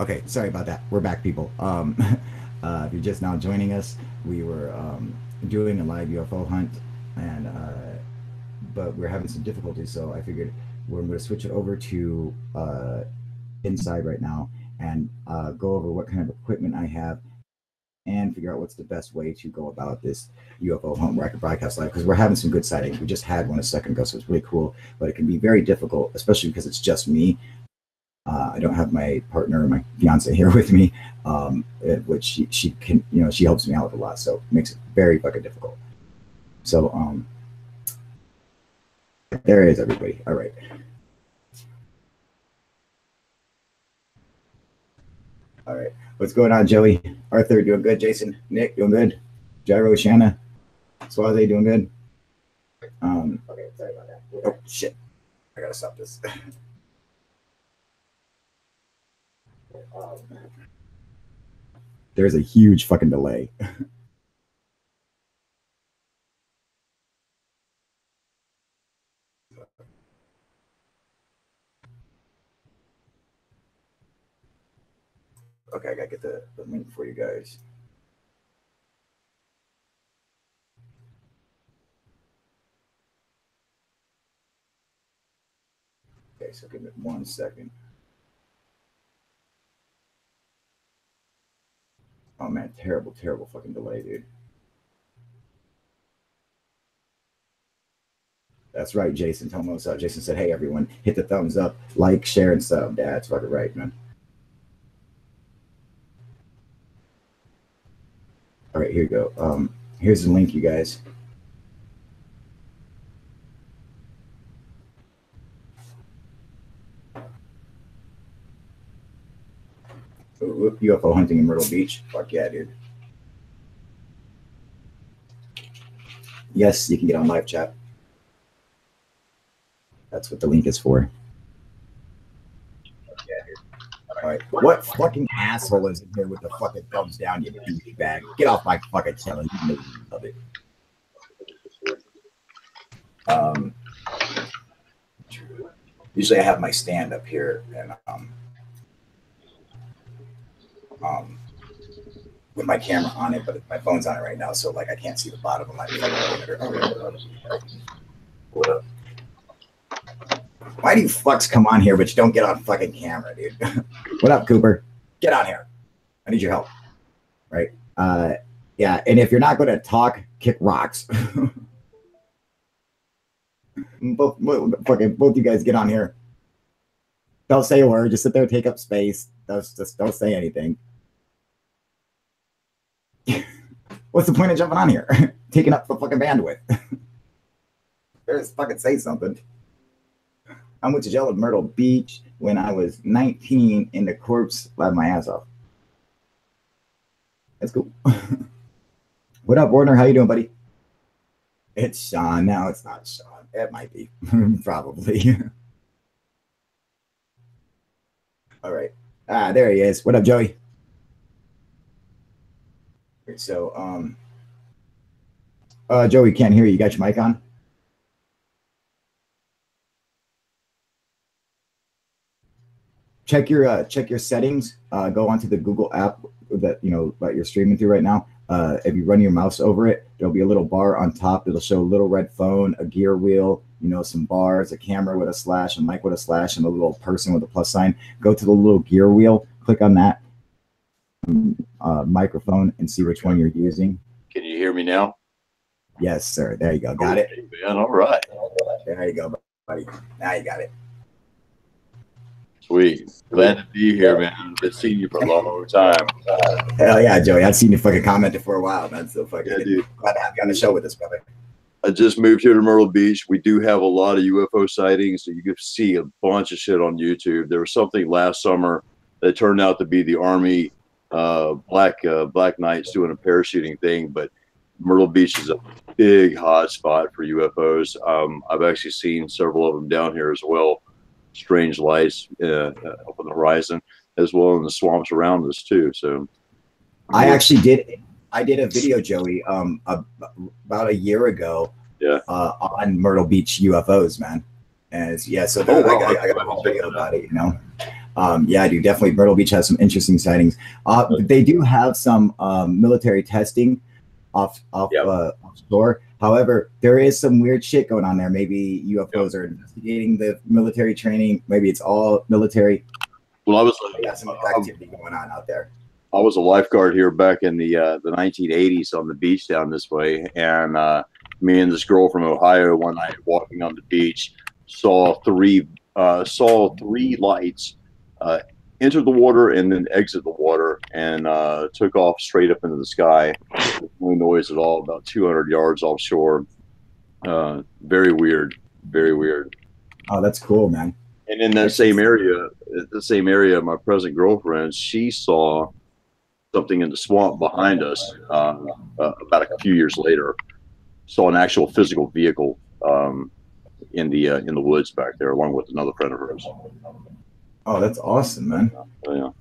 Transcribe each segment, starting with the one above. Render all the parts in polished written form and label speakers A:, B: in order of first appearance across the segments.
A: Okay, sorry about that. We're back, people. If you're just now joining us, we were doing a live UFO hunt, and but we're having some difficulties. So I figured we're going to switch it over to inside right now and go over what kind of equipment I have and figure out what's the best way to go about this UFO hunt where I can broadcast live because we're having some good sightings. We just had one a second ago, so it's really cool. But it can be very difficult, especially because it's just me. I don't have my partner, my fiance here with me, which she can, she helps me out with a lot, so it makes it very fucking difficult. So there is everybody. All right. All right. What's going on, Joey? Arthur, doing good? Jason, Nick, doing good? Gyro, Shanna, Swaze, doing good? Okay, sorry about that. Oh, shit. I gotta stop this. There's a huge fucking delay. Okay, I gotta get the link for you guys. Okay, so give me 1 second. Oh man, terrible, terrible fucking delay, dude. That's right, Jason. Tell me what's up. Jason said, "Hey everyone, hit the thumbs up, like, share, and sub." That's fucking right, man. All right, here you go. Here's the link, you guys. UFO hunting in Myrtle Beach. Fuck yeah, dude. Yes, you can get on live chat. That's what the link is for. All right. What fucking asshole is in here with the fucking thumbs down, you douchebag? Get off my fucking channel. You know you love it. Usually I have my stand up here and with my camera on it, but my phone's on it right now, so like I can't see the bottom of my fucking What up? Why do you fucks come on here but you don't get on fucking camera, dude? What up, Cooper? Get on here. I need your help. Right? Yeah, and if you're not going to talk, kick rocks. both you guys get on here. Don't say a word. Just sit there, take up space. Just don't say anything. What's the point of jumping on here? Taking up the fucking bandwidth. Just fucking say something. I went to jail at Myrtle Beach when I was 19 in the corpse, laughed my ass off. That's cool. What up, Warner? How you doing, buddy? It's Sean. No, it's not Sean. It might be. Probably. All right. There he is. What up, Joey? So, Joey, can't hear you. You got your mic on? Check your settings. Go onto the Google app that that you're streaming through right now. If you run your mouse over it, there'll be a little bar on top. It'll show a little red phone, a gear wheel, some bars, a camera with a slash, a mic with a slash, and a little person with a plus sign. Go to the little gear wheel, click on that microphone, and see which one you're using.
B: Can you hear me now?
A: Yes, sir. There you go. Got it.
B: Man, all right.
A: There you go, buddy. Now you got it.
B: Sweet. Glad to be here, man. Been seeing you for a long time.
A: Hell yeah, Joey. I've seen you fucking commented for a while, man. So fucking
B: dude.
A: Glad to have you on the show with us, brother.
B: I just moved here to Myrtle Beach. We do have a lot of UFO sightings. So you can see a bunch of shit on YouTube. There was something last summer that turned out to be the Army Black Knights doing a parachuting thing, but Myrtle Beach is a big hot spot for UFOs. I've actually seen several of them down here as well. Strange lights up on the horizon, as well in the swamps around us too. So,
A: I actually did a video, Joey, about a year ago.
B: Yeah.
A: On Myrtle Beach UFOs, man. And yeah, so I got a whole video about it, Yeah, dude, definitely Myrtle Beach has some interesting sightings. They do have some military testing
B: Yep.
A: offshore. However, there is some weird shit going on there. Maybe UFOs are investigating the military training. Maybe it's all military.
B: Well,
A: They got some activity going on out there.
B: I was a lifeguard here back in the 1980s on the beach down this way, and me and this girl from Ohio one night walking on the beach saw three lights enter the water and then exit the water and took off straight up into the sky. No noise at all. About 200 yards offshore. Very weird. Very weird.
A: Oh, that's cool, man.
B: And in that same area, my present girlfriend, she saw something in the swamp behind us about a few years later. Saw an actual physical vehicle in the woods back there, along with another friend of hers.
A: Oh, that's awesome, man.
B: Yeah.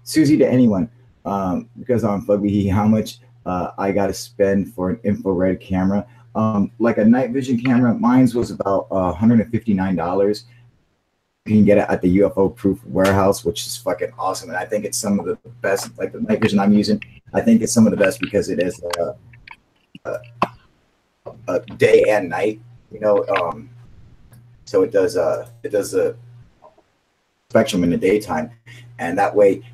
A: Susie, to anyone, because on Fugby, how much I got to spend for an infrared camera? Like a night vision camera, mine's was about $159. You can get it at the UFO Proof Warehouse, which is fucking awesome. And I think it's some of the best, like the night vision I'm using. I think it's some of the best because it is a day and night, you know. So it does the spectrum in the daytime, and that way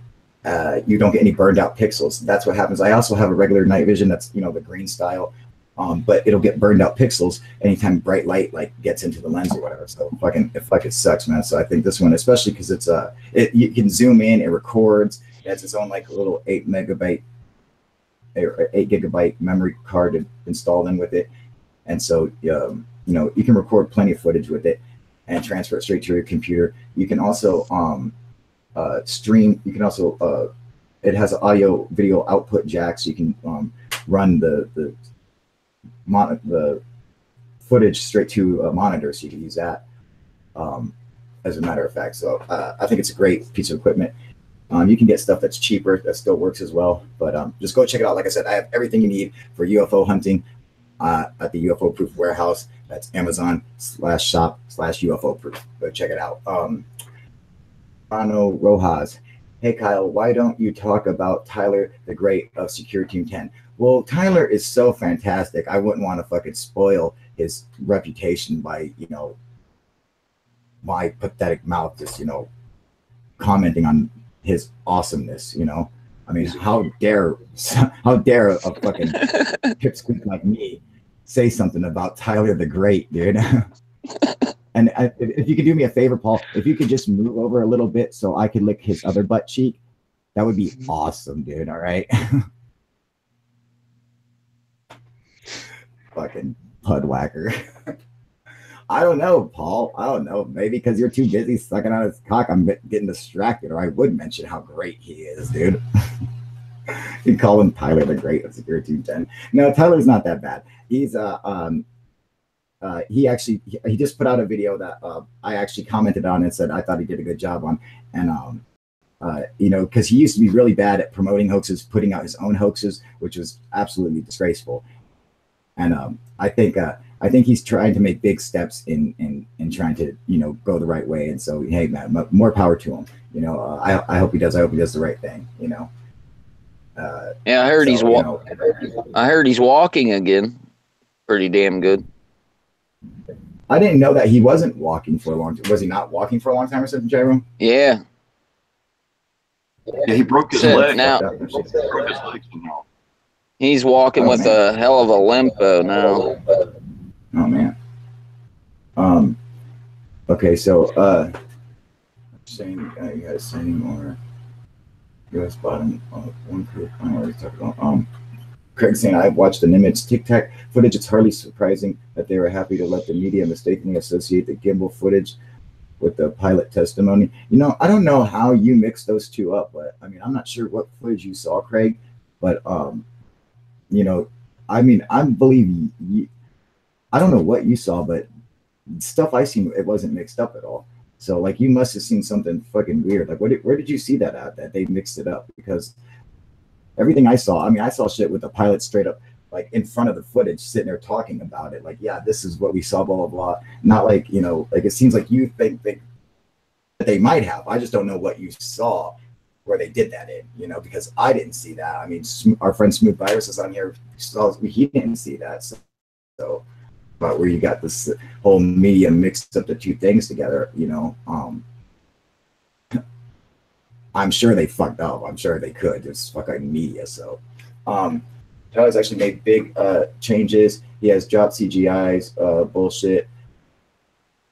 A: you don't get any burned out pixels. That's what happens. I also have a regular night vision that's, you know, the green style. But it'll get burned out pixels anytime bright light like gets into the lens or whatever. So it fucking sucks, man. So I think this one, especially because it's you can zoom in, it records, it has its own like little 8 gigabyte memory card installed in with it, and so you know, you can record plenty of footage with it and transfer it straight to your computer. You can also stream. You can also it has an audio video output jack, so you can run the footage straight to a monitor, so you can use that as a matter of fact. So I think it's a great piece of equipment. You can get stuff that's cheaper that still works as well, but just go check it out. Like I said, I have everything you need for UFO hunting at the UFO Proof Warehouse. That's Amazon/shop/UFO Proof. Go check it out. Rano Rojas. Hey Kyle, why don't you talk about Tyler the Great of Secure Team 10? Well, Tyler is so fantastic. I wouldn't want to fucking spoil his reputation by, you know, my pathetic mouth just, you know, commenting on his awesomeness, you know. I mean, how dare a fucking pipsqueak like me say something about Tyler the Great, dude. And if you could do me a favor, Paul, if you could just move over a little bit so I could lick his other butt cheek, that would be awesome, dude. All right. Fucking pud whacker. I don't know, Paul. I don't know. Maybe because you're too busy sucking on his cock, I'm getting distracted. Or I would mention how great he is, dude. You call him Tyler the Great of Secure Team 10. No, Tyler's not that bad. He's he just put out a video that I actually commented on and said I thought he did a good job on, and you know, because he used to be really bad at promoting hoaxes, putting out his own hoaxes, which was absolutely disgraceful. And I think he's trying to make big steps in trying to, you know, go the right way. And so, hey, man, more power to him. You know, I hope he does. I hope he does the right thing. You know.
C: Yeah, I heard
A: so,
C: he's I heard he's walking again. Pretty damn good.
A: I didn't know that he wasn't walking for a long time. Was he not walking for a long time or something, Jerome?
C: Yeah.
B: Yeah, he broke his leg.
C: Now,
B: He broke his leg somehow.
C: he's walking with a hell of a limp now.
A: Oh man. Okay, so saying you guys saying or U.S. bottom one group I already talked about. Craig saying, I've watched the Nimitz Tic Tac footage. It's hardly surprising that they were happy to let the media mistakenly associate the gimbal footage with the pilot testimony. You know, I don't know how you mix those two up, but I mean, I'm not sure what footage you saw, Craig, but you know, I mean, I believe you, I don't know what you saw, but stuff I seen, it wasn't mixed up at all. So like, you must have seen something fucking weird. Like, where did you see that at? That they mixed it up? Because everything I saw, I mean, I saw shit with the pilot straight up like in front of the footage, sitting there talking about it. Like, yeah, this is what we saw, blah, blah, blah. Not like, you know, like it seems like you think that they might have. I just don't know what you saw where they did that in, you know, because I didn't see that. I mean, our friend Smooth Virus is on here. He didn't see that. So but where you got this whole media mixed up the two things together, you know, I'm sure they fucked up. I'm sure they could. It's fucking media. So, Tyler's actually made big changes. He has dropped CGI's bullshit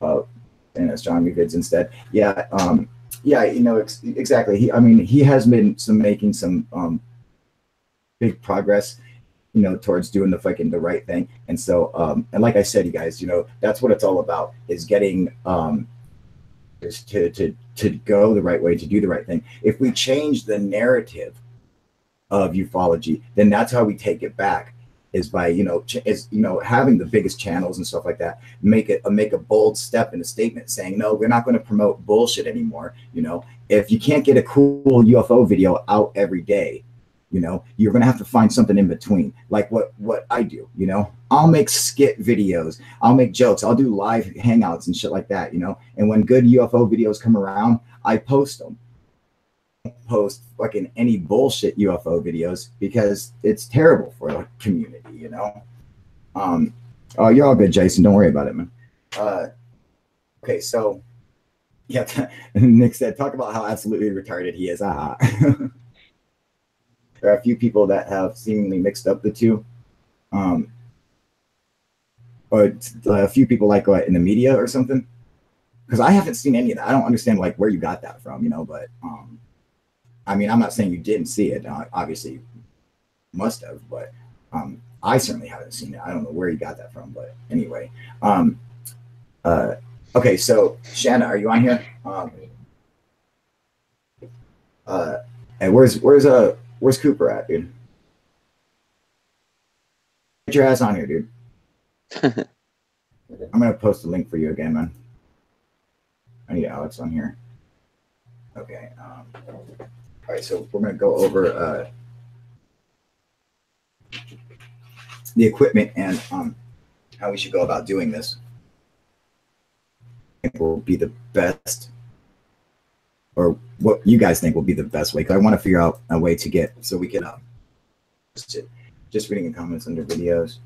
A: and astronomy vids instead. Yeah, yeah, you know, exactly. I mean, he has been making some big progress, you know, towards doing the right thing. And so, and like I said, you guys, you know, that's what it's all about, is getting is to go the right way, to do the right thing. If we change the narrative of ufology, then that's how we take it back, is by, you know, having the biggest channels and stuff like that, make a bold step in a statement saying, no, we're not going to promote bullshit anymore. You know, if you can't get a cool UFO video out every day, you know, you're going to have to find something in between, like what I do. You know, I'll make skit videos, I'll make jokes, I'll do live hangouts and shit like that, you know. And when good UFO videos come around, I post them. Post fucking any bullshit UFO videos because it's terrible for the community, you know. Oh, you're all good, Jason. Don't worry about it, man. Okay, so yeah, Nick said, talk about how absolutely retarded he is. Aha. There are a few people that have seemingly mixed up the two. Or a few people like in the media or something. Because I haven't seen any of that. I don't understand like where you got that from, you know, but I mean, I'm not saying you didn't see it. Obviously, you must have, but I certainly haven't seen it. I don't know where you got that from, but anyway. Okay, so Shanna, are you on here? And where's Cooper at, dude? Get your ass on here, dude. I'm gonna post a link for you again, man. I need Alex on here. Okay. All right, so we're going to go over the equipment and how we should go about doing this. I think will be the best, or what you guys think will be the best way, because I want to figure out a way to get, so we can, just reading the comments under videos.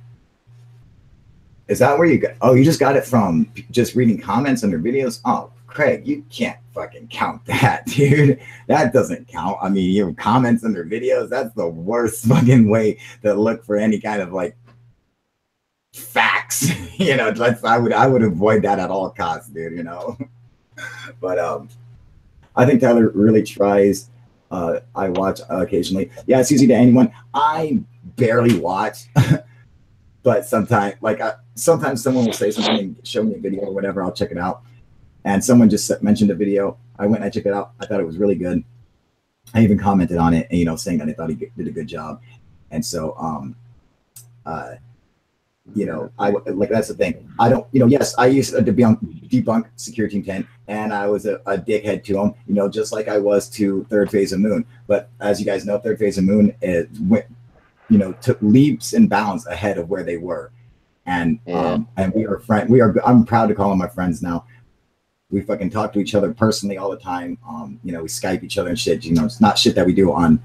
A: Is that where you got, oh, you just got it from just reading comments under videos? Oh, Craig, you can't fucking count that, dude. That doesn't count. I mean, your comments under videos, that's the worst fucking way to look for any kind of like facts. You know, I would avoid that at all costs, dude, you know. But I think Tyler really tries. I watch occasionally. Yeah, it's easy to anyone. I barely watch. But sometimes, like, sometimes someone will say something and show me a video or whatever. I'll check it out. And someone just mentioned a video. I went and I checked it out. I thought it was really good. I even commented on it, and, you know, saying that I thought he did a good job. And so, you know, like, that's the thing. I don't, you know, yes, I used to debunk Security Team 10, and I was a dickhead to him, you know, just like I was to Third Phase of Moon. But as you guys know, Third Phase of Moon went, you know, took leaps and bounds ahead of where they were. And and we are I'm proud to call them my friends now. We fucking talk to each other personally all the time. You know, we Skype each other and shit. You know, it's not shit that we do on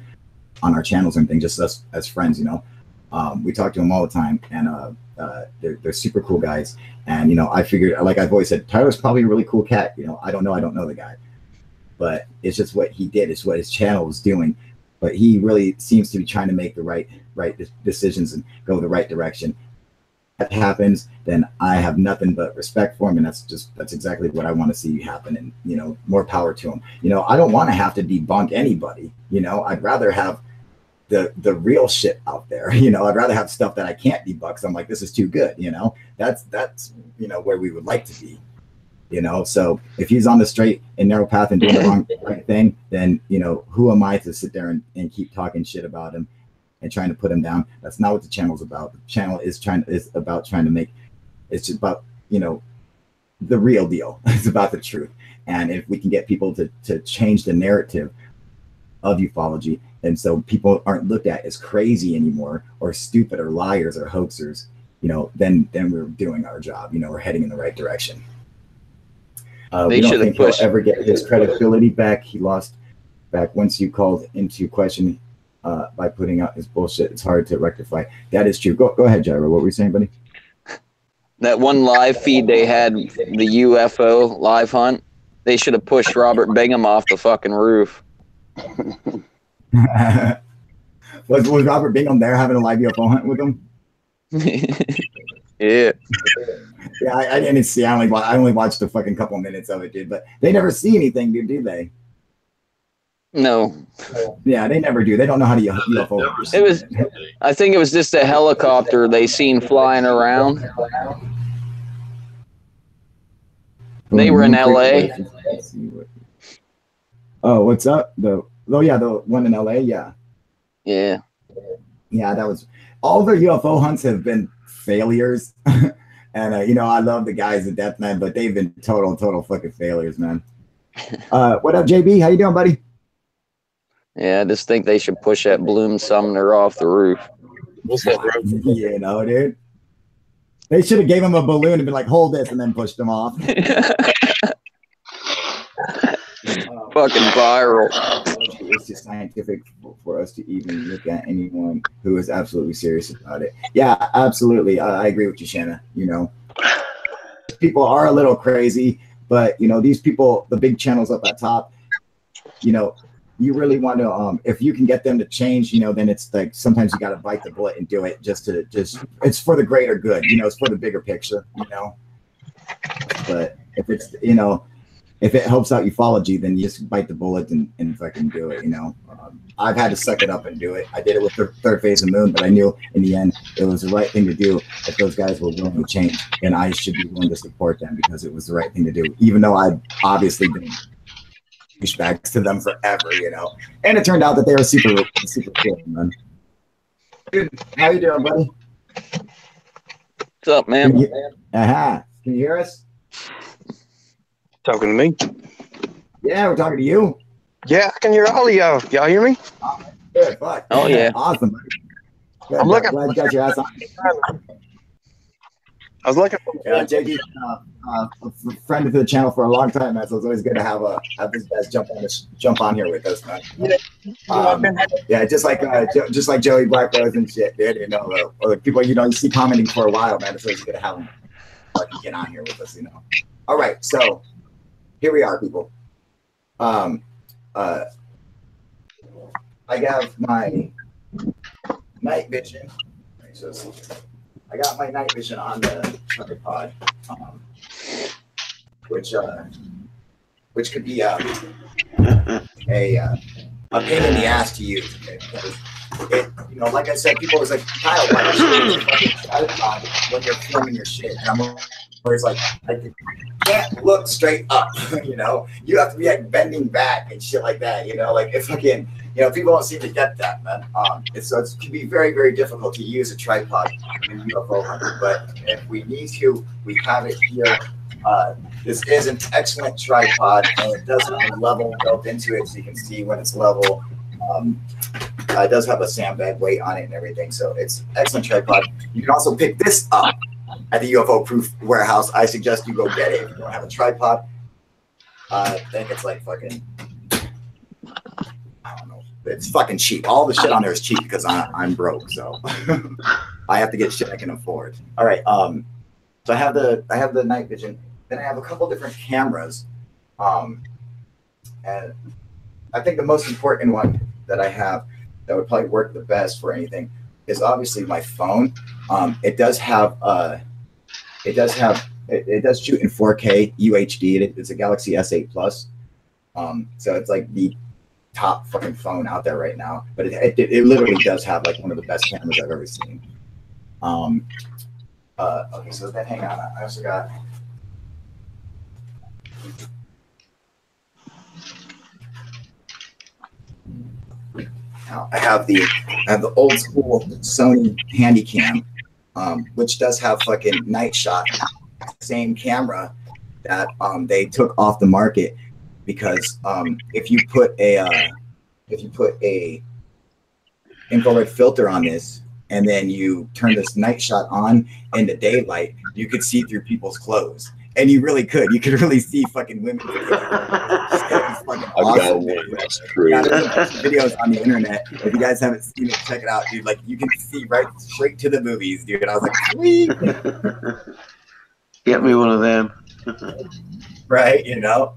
A: our channels or anything, just us as friends, you know. We talk to them all the time, and they're super cool guys. And, you know, I figured, like I've always said, Tyler's probably a really cool cat. You know, I don't know the guy, but it's just what he did. It's what his channel was doing. But he really seems to be trying to make the right decisions and go the right direction. That happens, then I have nothing but respect for him, and that's exactly what I want to see happen. And, you know, more power to him. You know, I don't want to have to debunk anybody. You know, I'd rather have the real shit out there. You know, I'd rather have stuff that I can't debunk. So I'm like, this is too good. You know, that's you know, where we would like to be. You know, so if he's on the straight and narrow path and doing the right thing, then, you know, who am I to sit there and keep talking shit about him and trying to put him down? That's not what the channel's about. The channel is about trying to make, it's just about, you know, the real deal. It's about the truth. And if we can get people to change the narrative of ufology, and so people aren't looked at as crazy anymore, or stupid, or liars, or hoaxers. Then we're doing our job. We're heading in the right direction. We don't think he'll ever get his credibility back. He lost back once you called into question by putting out his bullshit. It's hard to rectify. That is true. Go ahead, Gyro. What were you saying, buddy?
C: That one live feed they had, the UFO live hunt, they should have pushed Robert Bingham off the fucking roof.
A: Was Robert Bingham there having a live UFO hunt with him?
C: Yeah.
A: Yeah, I didn't see. I only watched a fucking couple minutes of it, dude. But they never see anything, dude, do they?
C: No.
A: Yeah, they never do. They don't know how to UFO.
C: It was. I think it was just a helicopter they seen flying around. They were in LA.
A: Oh, what's up? The one in LA. Yeah.
C: Yeah.
A: Yeah, that was. All their UFO hunts have been failures. And, I love the guys at Deathman, but they've been total fucking failures, man. What up, JB? How you doing, buddy?
C: Yeah, I just think they should push that Bloom Sumner off the roof.
A: Dude. They should have gave him a balloon and been like, hold this, and then pushed him off.
C: Fucking viral.
A: It's just scientific for us to even look at anyone who is absolutely serious about it. Yeah, absolutely. I agree with you, Shanna. People are a little crazy, but these people, the big channels up at top, you really want to, if you can get them to change, then it's like sometimes you got to bite the bullet and do it just it's for the greater good, it's for the bigger picture, But if it's, if it helps out ufology, then you just bite the bullet and fucking do it, I've had to suck it up and do it. I did it with the third phase of Moon, but I knew in the end it was the right thing to do if those guys were willing to change, and I should be willing to support them because it was the right thing to do, even though I've obviously been douchebags to them forever, And it turned out that they were super cool, man. Dude, how you doing, buddy?
C: What's up, man?
A: Can you hear us?
D: Talking to me?
A: Yeah, we're talking to you.
D: Yeah, I can hear all of y'all. Y'all hear me?
A: Good, fuck.
C: Oh, yeah.
A: Awesome. Good,
D: I'm looking.
A: Glad you got your ass on.
D: I was looking for.
A: JD, a friend of the channel for a long time, man. So it's always good to have these guys jump on here with us, man. Yeah, just like Joey Black Rose and shit, dude. Or the people you see commenting for a while, man. It's always good to have them get on here with us, All right, so here we are, people. I have my night vision. I got my night vision on the tripod, which could be a pain in the ass to use. It, like I said, people always like, Kyle, why don't you use a fucking tripod when you're filming your shit? And I'm always like, I can't look straight up, You have to be like bending back and shit like that, Like if fucking, people don't seem to get that, man. It can be very, very difficult to use a tripod in UFO hunting, but if we need to, we have it here. This is an excellent tripod, and it does have a level built into it, so you can see when it's level. It does have a sandbag weight on it and everything, so it's an excellent tripod. You can also pick this up at the UFO Proof Warehouse. I suggest you go get it if you don't have a tripod. I think it's like fucking, I don't know. It's fucking cheap. All the shit on there is cheap because I'm broke, so I have to get shit I can afford. All right. So I have the night vision. Then I have a couple different cameras, and I think the most important one that I have that would probably work the best for anything is obviously my phone. It does shoot in 4K UHD. It's a Galaxy S8 Plus. So it's like the top fucking phone out there right now. But it literally does have like one of the best cameras I've ever seen. Okay, so then hang on. I also got. Now I have the old school Sony Handycam, which does have fucking night shot, same camera that they took off the market because if you put a if you put a infrared filter on this and then you turn this night shot on in the daylight, you could see through people's clothes. And you really could. You could really see fucking women. It's fucking awesome.
B: That's true.
A: Yeah, there's a bunch of videos on the internet. If you guys haven't seen it, check it out, dude. Like you can see right straight to the movies, dude. And I was like, sweet.
E: Get me one of them.
A: Right, you know?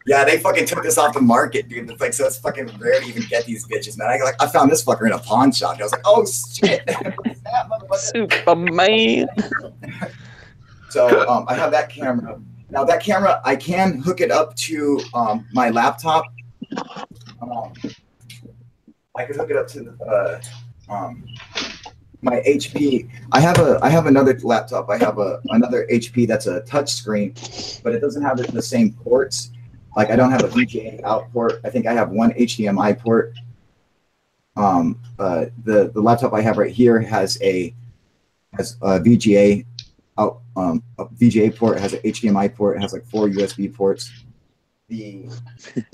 A: Yeah, they fucking took this off the market, dude. It's like, so it's fucking rare to even get these bitches, man. I found this fucker in a pawn shop. I was like, oh shit.
C: Superman.
A: So I have that camera. Now that camera, I can hook it up to my laptop. I could hook it up to my HP. I have another laptop. I have another HP that's a touch screen, but it doesn't have the same ports. Like I don't have a VGA out port. I think I have one HDMI port. The laptop I have right here has a VGA out, a VGA port. It has an HDMI port. It has like 4 USB ports. The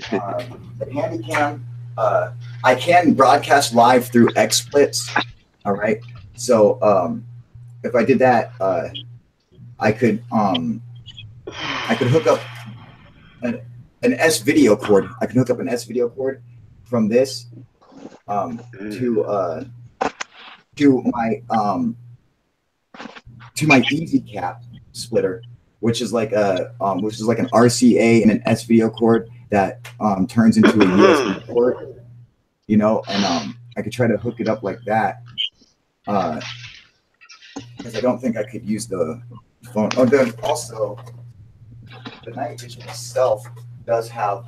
A: Handycam, I can broadcast live through XSplits. All right. So if I did that, I could hook up an S video cord. I can hook up an S video cord from this to my Easy Cap splitter, which is like an RCA and an S video cord that turns into a USB port, you know, and I could try to hook it up like that. Because I don't think I could use the phone. Oh, then also the night vision itself does have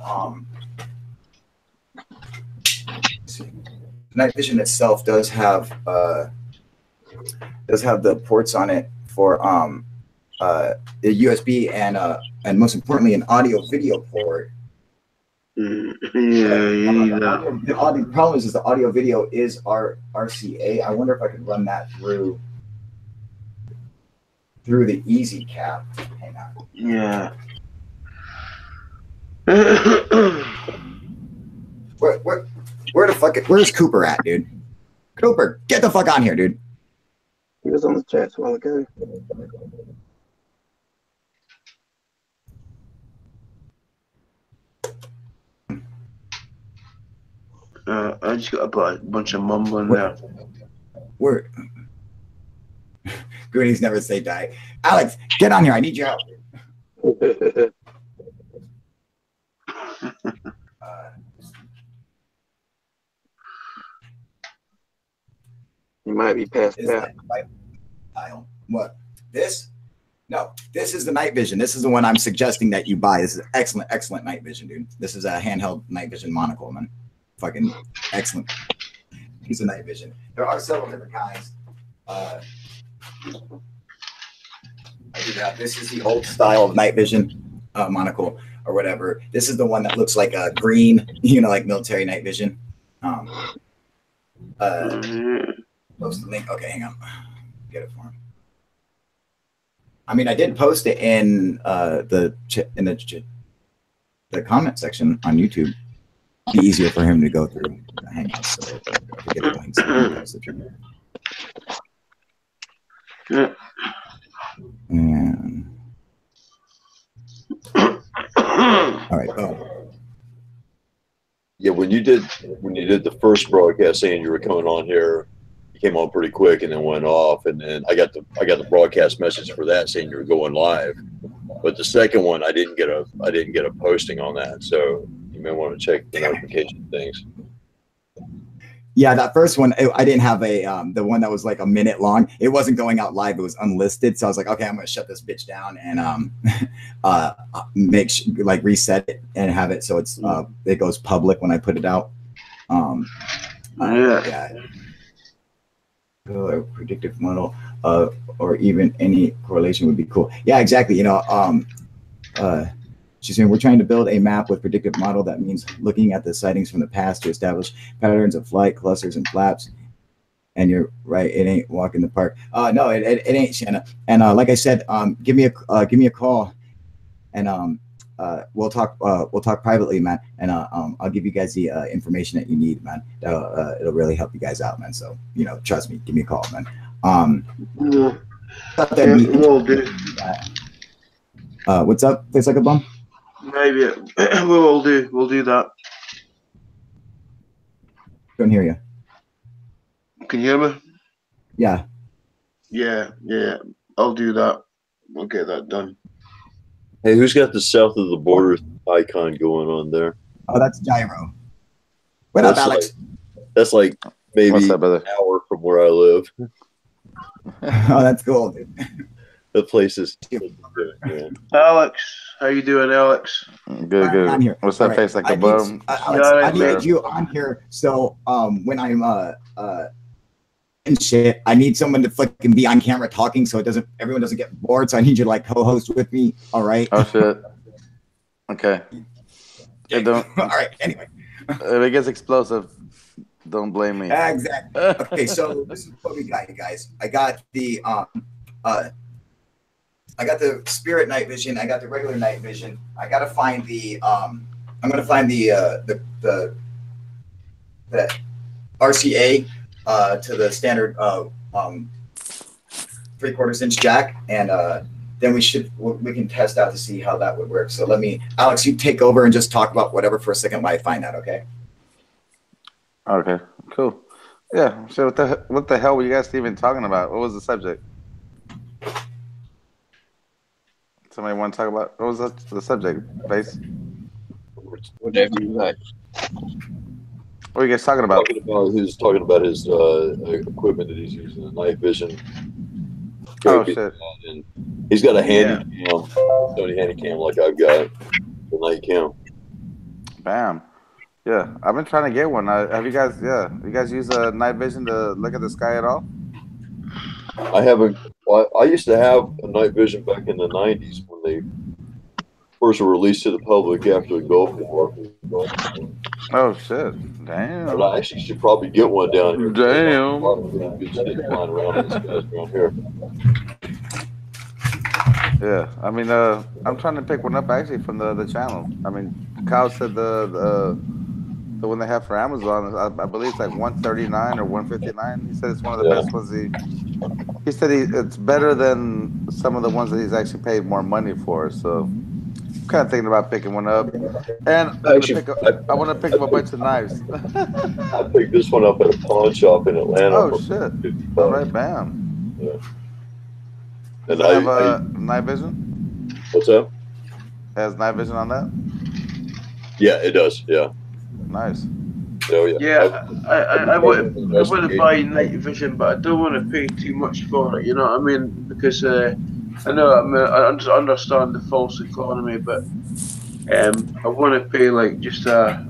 A: night vision itself does have the ports on it for the USB and most importantly an audio video port. The problem is the audio video is RCA. I wonder if I could run that through the Easy Cap. Hang on.
E: Yeah.
A: Where the fuck? Where's Cooper at, dude? Cooper, get the fuck on here, dude.
F: He was on the chat a while ago.
E: I just got a bunch of mumbling there.
A: Where? Goonies never say die. Alex, get on here. I need your help.
F: You might be past that.
A: What? This? No, this is the night vision. This is the one I'm suggesting that you buy. This is excellent, excellent night vision, dude. This is a handheld night vision monocle, man. Fucking excellent piece of night vision. There are several different kinds. I do that. This is the old style of night vision monocle or whatever. This is the one that looks like a green, you know, like military night vision. Post the link. Okay, hang on. Get it for him. I mean, I did post it in the comment section on YouTube. It'd be easier for him to go through the Hangouts. So I could get the links and post it.
E: Yeah.
A: And all right. Oh.
B: Yeah, when you did the first broadcast saying you were coming on here, you came on pretty quick and then went off, and then I got the broadcast message for that saying you were going live. But the second one, I didn't get a posting on that, so you may want to check the notification things.
A: Yeah, that first one, I didn't have the one that was like a minute long. It wasn't going out live. It was unlisted. So I was like, okay, I'm going to shut this bitch down and reset it and have it so it's it goes public when I put it out. Yeah. A predictive model or even any correlation would be cool. Yeah, exactly. You know, she's saying we're trying to build a map with predictive model. That means looking at the sightings from the past to establish patterns of flight, clusters, and flaps. And you're right, it ain't walk in the park. No, it ain't, Shanna. And like I said, give me a call, and we'll talk privately, man, and I'll give you guys the information that you need, man. It'll really help you guys out, man. So trust me, give me a call, man.
E: Yeah,
A: That'd be
E: we'll do.
A: what's up? Face like a bum.
E: Maybe we'll do. We'll do that.
A: Don't hear you.
E: Can you hear me?
A: Yeah.
E: Yeah. I'll do that. We'll get that done.
B: Hey, who's got the south of the border icon going on there?
A: Oh, that's Gyro. What up, Alex?
B: That's like maybe
G: What's up, brother?
B: an hour from where I live.
A: Oh, that's cool, dude.
B: The place is.
E: Alex, how you doing, Alex?
G: Good, good.
A: I'm here.
G: What's up,
A: All
G: face like
A: I
G: a
A: need-
G: bum?
A: Alex,
E: Yeah,
A: I
E: yeah.
A: need you on here. So when I'm and shit, I need someone to fucking be on camera talking so everyone doesn't get bored. So I need you to like co-host with me. All right.
G: Oh shit. Okay. It don't.
A: All right. Anyway.
G: If it gets explosive, don't blame me.
A: Exactly. Okay. So this is what we got, you guys. I got the spirit night vision. I got the regular night vision. I gotta find the I'm gonna find the RCA to the standard 3/4 inch jack, and then we can test out to see how that would work. So Alex, you take over and just talk about whatever for a second while I find that. Okay.
G: Okay. Cool. Yeah. So what the hell were you guys even talking about? What was the subject? Somebody want to talk about what was the subject, face?
C: Whatever you like.
G: What are you guys talking about?
B: He's talking about his equipment that he's using, the night vision.
G: Oh shit.
B: And he's got a handy cam, Sony handy cam like I've got, the night cam.
G: Bam. Yeah, I've been trying to get one. Have you guys? Yeah, you guys use night vision to look at the sky at all?
B: I haven't. I used to have a night vision back in the '90s when they first were released to the public after the Gulf War.
G: Oh shit! Damn.
B: But I actually should probably get one down here.
G: Damn.
B: A lot of good shit flying around these guys around here.
G: Yeah, I mean, I'm trying to pick one up actually from the channel. I mean, Kyle said the one they have for Amazon, I believe it's like $139 or $159. He said it's one of the best ones. He said it's better than some of the ones that he's actually paid more money for. So I'm kind of thinking about picking one up. And I want to pick up a bunch of knives.
B: I picked this one up at a pawn shop in Atlanta.
G: Oh shit! All right, bam.
B: Yeah. And
G: Does it have night vision?
B: What's that?
G: Has night vision on that?
B: Yeah, it does. Yeah.
G: Nice.
B: Oh yeah.
E: Yeah, I want to buy night vision, but I don't want to pay too much for it. You know what I mean? Because I know I understand the false economy, but I want to pay like just a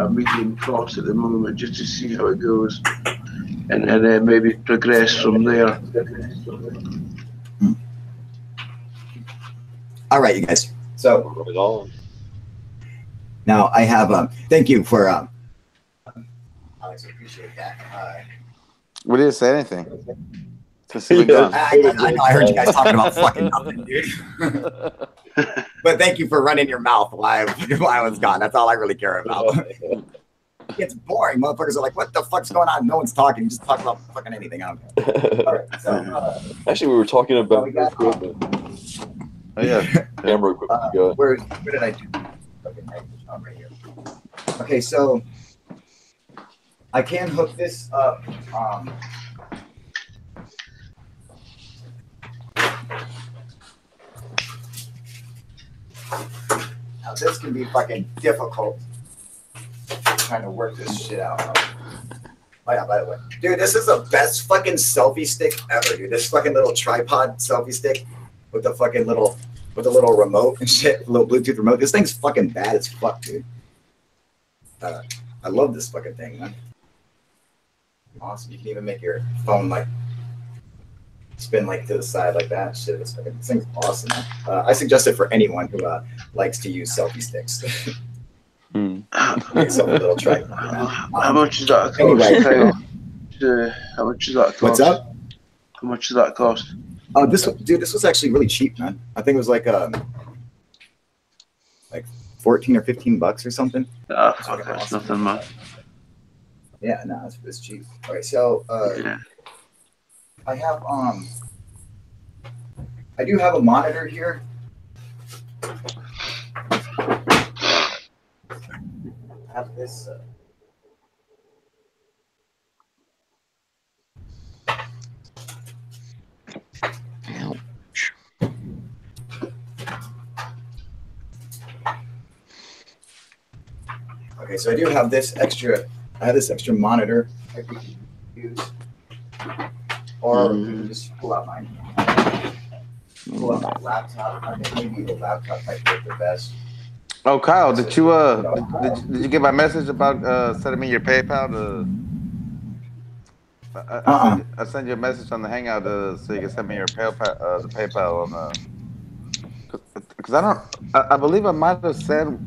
E: medium cost at the moment just to see how it goes, and then maybe progress from there.
A: All right, you guys. So
B: Right on.
A: now I have thank you for Alex, I appreciate that.
G: We didn't say anything. Just been gone.
A: I know I heard you guys talking about fucking nothing, dude. But thank you for running your mouth while I was gone. That's all I really care about. It gets boring. Motherfuckers are like, what the fuck's going on? No one's talking. You just talk about fucking anything. I don't care. All right, so,
B: Actually, we were talking about
A: we got,
B: equipment,
G: Oh, yeah.
B: camera equipment. Go ahead.
A: where did I do? Okay, right here. Okay, so I can hook this up. Now this can be fucking difficult trying to work this shit out. Oh yeah, by the way, dude, this is the best fucking selfie stick ever, dude. This fucking little tripod selfie stick with the fucking little remote and shit, little Bluetooth remote. This thing's fucking bad as fuck, dude. I love this fucking thing, man. Awesome. You can even make your phone like spin like to the side like that. Shit, this thing's awesome, man. I suggest it for anyone who likes to use selfie sticks. Yourself a little tripod, man.
E: How much does that cost?
A: Anyway.
E: Kyle? How much does that cost?
A: What's up?
E: How much does that cost?
A: Oh, this was actually really cheap, man. I think it was like like 14 or 15 bucks or something.
E: Ah, fuck, that's nothing, man.
A: Yeah, no, it's cheap. All right, so
E: Yeah.
A: I have I do have a monitor here. I have this. Okay, so I do have this extra. I have this extra monitor I could use, or you can just pull out my laptop. I think maybe the laptop might work the best.
G: Oh, Kyle, did you get my message about sending me your PayPal? I sent you a message on the Hangout so you can send me your PayPal, the PayPal on because I believe I might have sent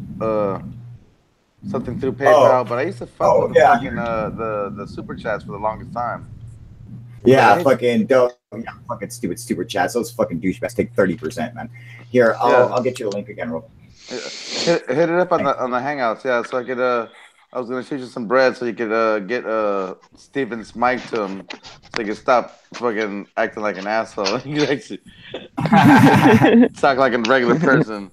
G: something through PayPal, but I used to fuck with the super chats for the longest time.
A: Yeah, fucking dope. Yeah, fucking stupid chats. Those fucking douchebags take 30%, man. Here, I'll get you the link again, real quick.
G: Hit it up on the Hangouts, yeah. So I could I was gonna shoot you some bread so you could get Steven's mic to him so he could stop fucking acting like an asshole. You actually talk like a regular person.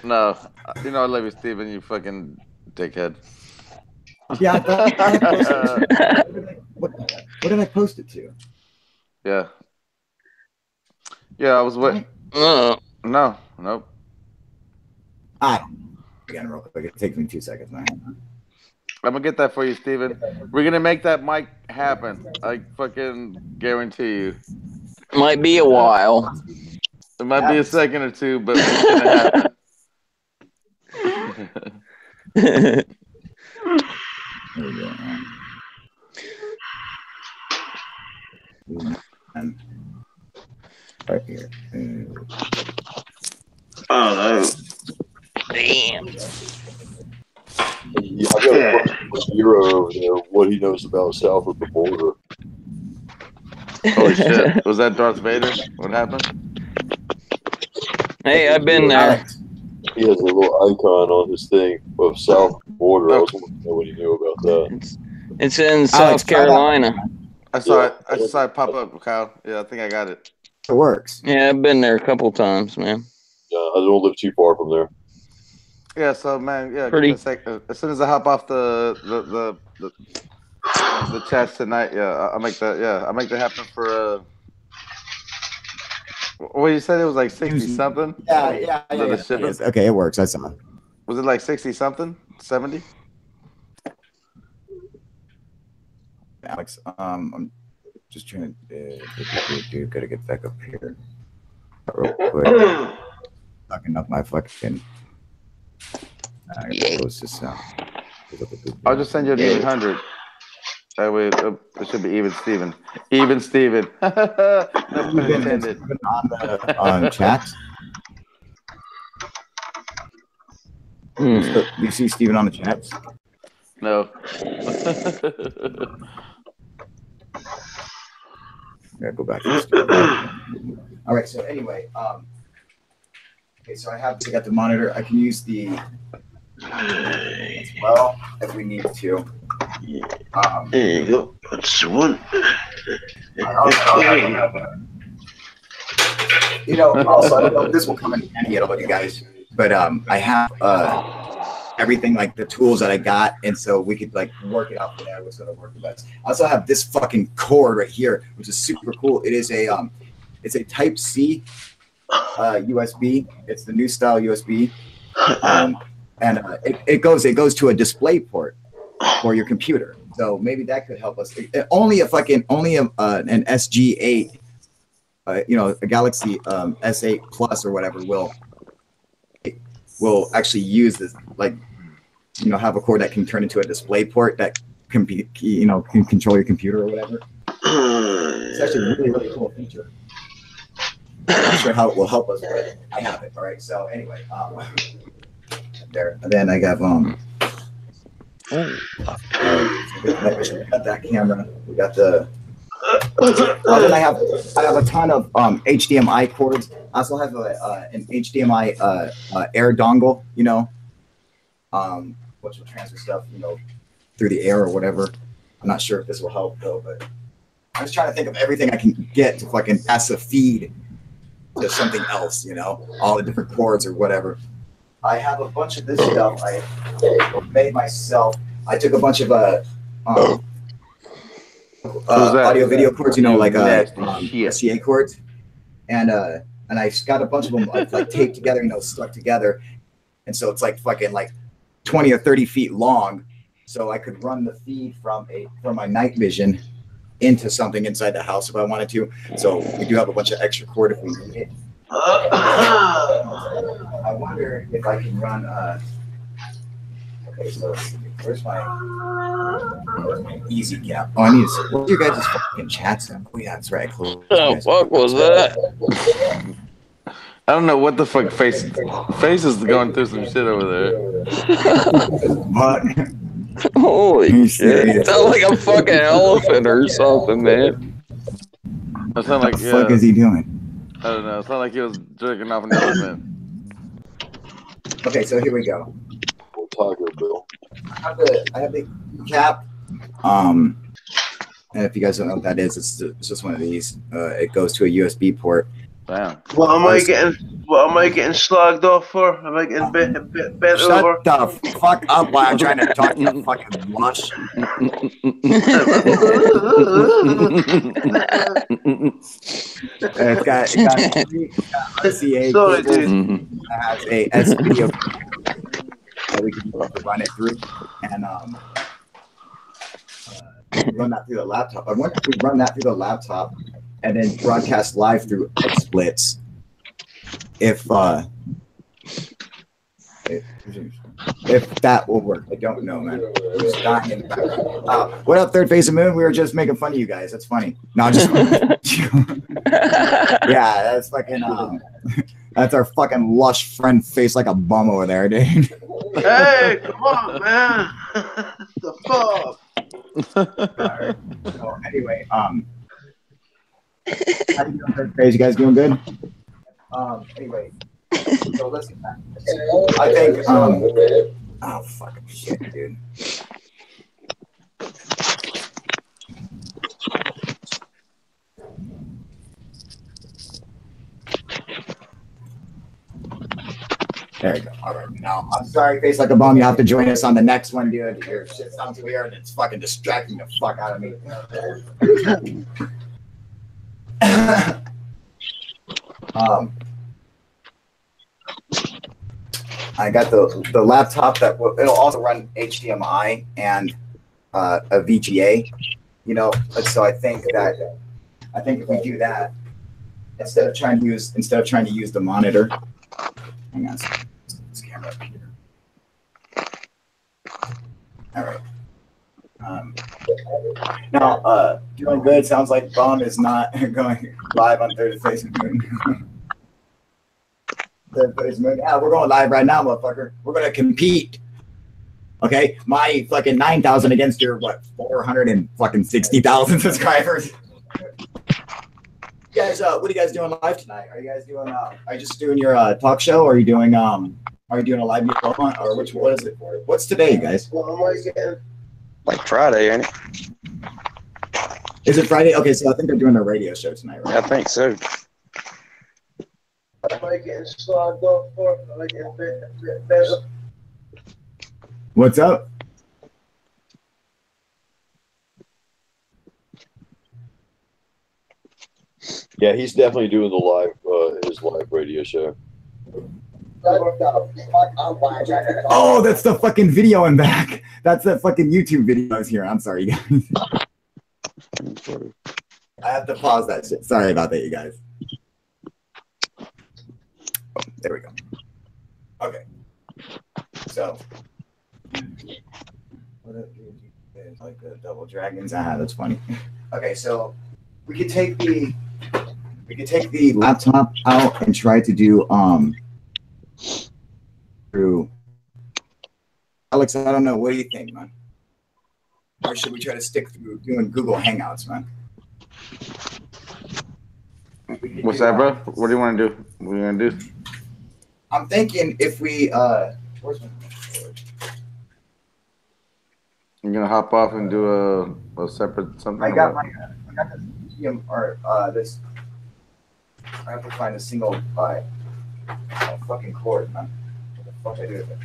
G: No, you know I love you, Steven. You fucking dickhead.
A: Yeah. What did I post it to?
G: Yeah. Yeah, I was waiting. No, nope.
A: Again, real quick. It takes me 2 seconds, man.
G: I'm gonna get that for you, Steven. We're gonna make that mic happen. I fucking guarantee you.
C: Might be a while.
G: It might be a second or two, but it's gonna happen.
A: There we go. And right here.
E: Oh no.
C: Damn.
B: Yeah, I got a question for Zero over there. What he knows about south of the border?
G: Holy shit! Was that Darth Vader? What happened?
C: Hey, I've been there.
B: He has a little icon on his thing of south border. I was wondering what he knew about that.
C: It's in South Carolina.
G: I saw it. I saw it pop up, Kyle. Yeah, I think I got it.
A: It works.
C: Yeah, I've been there a couple times, man.
B: Yeah, I don't live too far from there.
G: Yeah, so man, yeah.
C: Pretty.
G: As soon as I hop off the chats tonight, yeah, I'll make that. Yeah, I'll make that happen for. What you said it was like 60 something?
A: Yeah. Okay, it works. I saw it.
G: Was it like 60 something? 70?
A: Alex, I'm just trying to gotta get back up here real quick. Fucking up my fucking. I gotta close this out.
G: I'll just send you an even 100. That way, it should be even Steven. Even Steven. No pun intended.
A: On chat. You see Steven on the chats?
G: No.
A: Yeah, go back. All right. So anyway, okay. So I got the monitor. I can use the as well if we need to.
E: There you go. That's the one.
A: You know, also I don't know if this will come in handy at all, you guys, but I have everything like the tools that I got, and so we could like work it out from there. What's gonna work the best? I also have this fucking cord right here, which is super cool. It is it's a Type C USB. It's the new style USB, and it goes to a display port for your computer. So maybe that could help us. Only an SG8, a Galaxy S8 Plus or whatever will actually use this, like, have a cord that can turn into a display port that can be, can control your computer or whatever. It's actually a really, really cool feature. I'm not sure how it will help us, but I have it. All right. So anyway, there. And then I have we got that camera. We got the Then I have a ton of HDMI cords. I also have an HDMI air dongle, you know, which will transfer stuff, you know, through the air or whatever. I'm not sure if this will help though, but I'm just trying to think of everything I can get to fucking pass a feed to something else, you know, all the different cords or whatever. I have a bunch of this stuff I made myself. I took a bunch of audio video cords, you know, like SCA cords, and I got a bunch of them like taped together, you know, stuck together, and so it's like fucking like 20 or 30 feet long, so I could run the feed from my night vision into something inside the house if I wanted to. So we do have a bunch of extra cord if we need it. I wonder if I can run. Okay, so where's my easy gap? Oh, I need to. What's your guys' fucking chats? Oh yeah, that's right.
C: The fuck was that?
G: I don't know what the fuck face is going through some shit over there.
A: What?
C: Holy shit! It sounds like a fucking elephant or something, man.
G: It sounded like
A: What the fuck is he doing?
G: I don't know. It sounded like he was jerking off an elephant.
A: Okay, so here we go.
B: Taco Bill.
A: I have the cap. And if you guys don't know what that is, it's just one of these. It goes to a USB port.
G: Damn.
E: What am I getting slagged off for? Am I getting bent
A: Shut
E: over?
A: the fuck up while I'm trying to talk to you fucking lush. It's got RCA.
E: Sorry, dude.
A: It has a S video that we can run it through and run that through the laptop. I wonder if we run that through the laptop and then broadcast live through XSplits. If that will work. I don't know, man. Who's dying? What up, Third Face of Moon? We were just making fun of you guys. That's funny. No, just yeah, that's fucking that's our fucking lush friend face like a bum over there, dude.
E: Hey, come on, man. The fuck?
A: Right. So anyway, how you doing, Third Face? You guys doing good? Anyway, so listen, man. I think oh fucking shit, dude. There you go. All right. Now, I'm sorry, Face Like a Bum. You have to join us on the next one, dude. Your shit sounds weird. It's fucking distracting the fuck out of me. I got the laptop that it'll also run HDMI and a VGA, you know. So I think if we do that, instead of trying to use the monitor. Hang on a second. This camera up here. All right. Now, doing good. Sounds like Bum is not going live on Third Face of Moon. Third Face of Moon. Yeah, we're going live right now, motherfucker. We're gonna compete. Okay, my fucking 9,000 against your 460,000 subscribers. You guys, what are you guys doing live tonight? Are you guys doing? Are you just doing your talk show? Or are you doing a live diploma? Or what is it for? What's today, you guys?
F: Like Friday, ain't it?
A: Is it Friday? Okay, so I think they're doing a radio show tonight, right?
F: I think so.
E: Am I getting slagged off for? Am I getting better?
A: What's up?
B: Yeah, he's definitely doing the live his live radio show.
A: Oh, that's the fucking video in back. That's that fucking YouTube video I was here. I'm sorry, you guys. I have to pause that shit. Sorry about that, you guys. Oh, there we go. Okay. So, like the double dragons. That's funny. Okay, so we could take the laptop out and try to do through. Alex, I don't know. What do you think, man? Or should we try to stick through doing Google Hangouts, man? We could
G: What's
A: do,
G: that, bro? What do you want to do? What are you gonna do?
A: I'm thinking if we where's my
G: You're gonna hop off and do a separate something?
A: I
G: or
A: got
G: what?
A: I got this medium or this. I have to find a single fucking cord, man. What the fuck I do with it?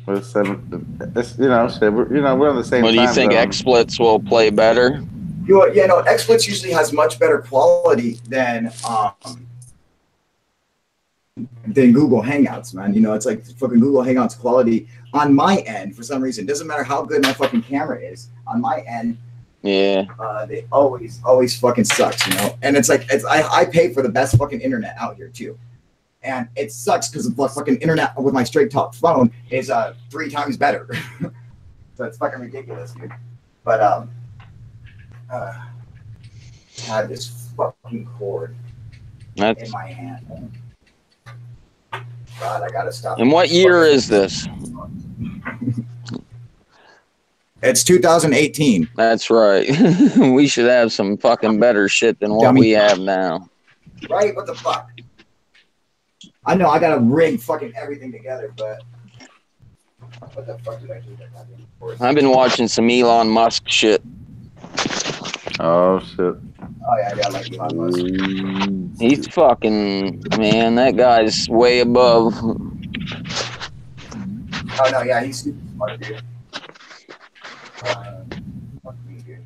G: With 7, it's, you know, shit, we're on the same.
C: What do you
G: time
C: think?
G: zone.
C: XSplits will play better?
A: Yeah, no, XSplits usually has much better quality than Google Hangouts, man. You know, it's like fucking Google Hangouts quality on my end for some reason. Doesn't matter how good my fucking camera is. On my end,
C: Yeah.
A: they always fucking sucks, you know. And it's like I pay for the best fucking internet out here too, and it sucks because the fucking internet with my straight talk phone is 3 times better. So it's fucking ridiculous, dude. But had this fucking cord in
C: That's.
A: my hand. God, I gotta stop.
C: And what year is this?
A: It's 2018.
C: That's right. We should have some fucking better shit than what
A: Dummy.
C: we have now.
A: Right? What the fuck? I know I gotta rig fucking everything together, but what the fuck did I do that goddamn cord?
C: I've been watching some Elon Musk shit.
G: Oh shit.
A: Oh yeah, I got like Elon Musk.
C: He's fucking, man, that guy's way above.
A: Oh no, yeah, he's super smart, dude. Fuck me, dude.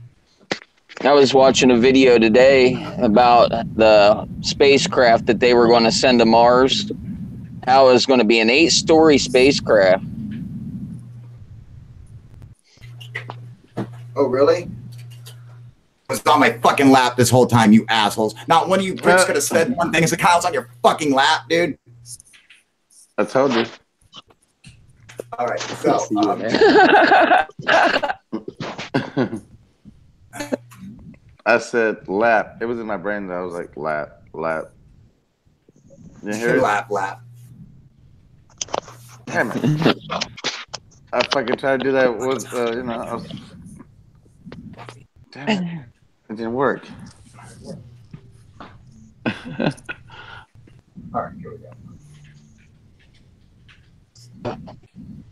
C: I was watching a video today about the spacecraft that they were going to send to Mars. How it was going to be an 8-story spacecraft.
A: Oh really? Was on my fucking lap this whole time, you assholes. Not one of you pricks could have said one thing. As the Kyle's on your fucking lap, dude.
G: I told you.
A: All right, so
G: I said lap. It was in my brain. I was like lap. You hear it?
A: lap.
G: Damn it. I fucking tried to do that with, you know. I was... Damn it. It didn't work.
A: All right, here we go.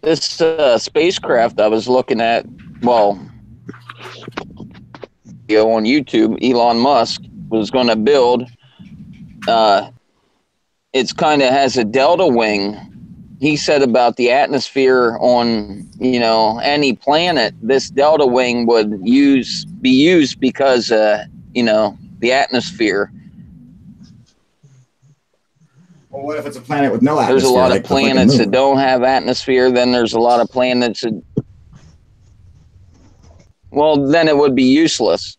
C: This spacecraft I was looking at, well, on YouTube, Elon Musk was going to build. It's kind of has a delta wing. He said about the atmosphere on, you know, any planet, this delta wing would be used because, you know, the atmosphere.
A: Well, what if it's a planet with no atmosphere?
C: There's a lot
A: like
C: of
A: the fucking
C: planets that
A: moon?
C: don't have atmosphere. Then there's a lot of planets that, well, then it would be useless.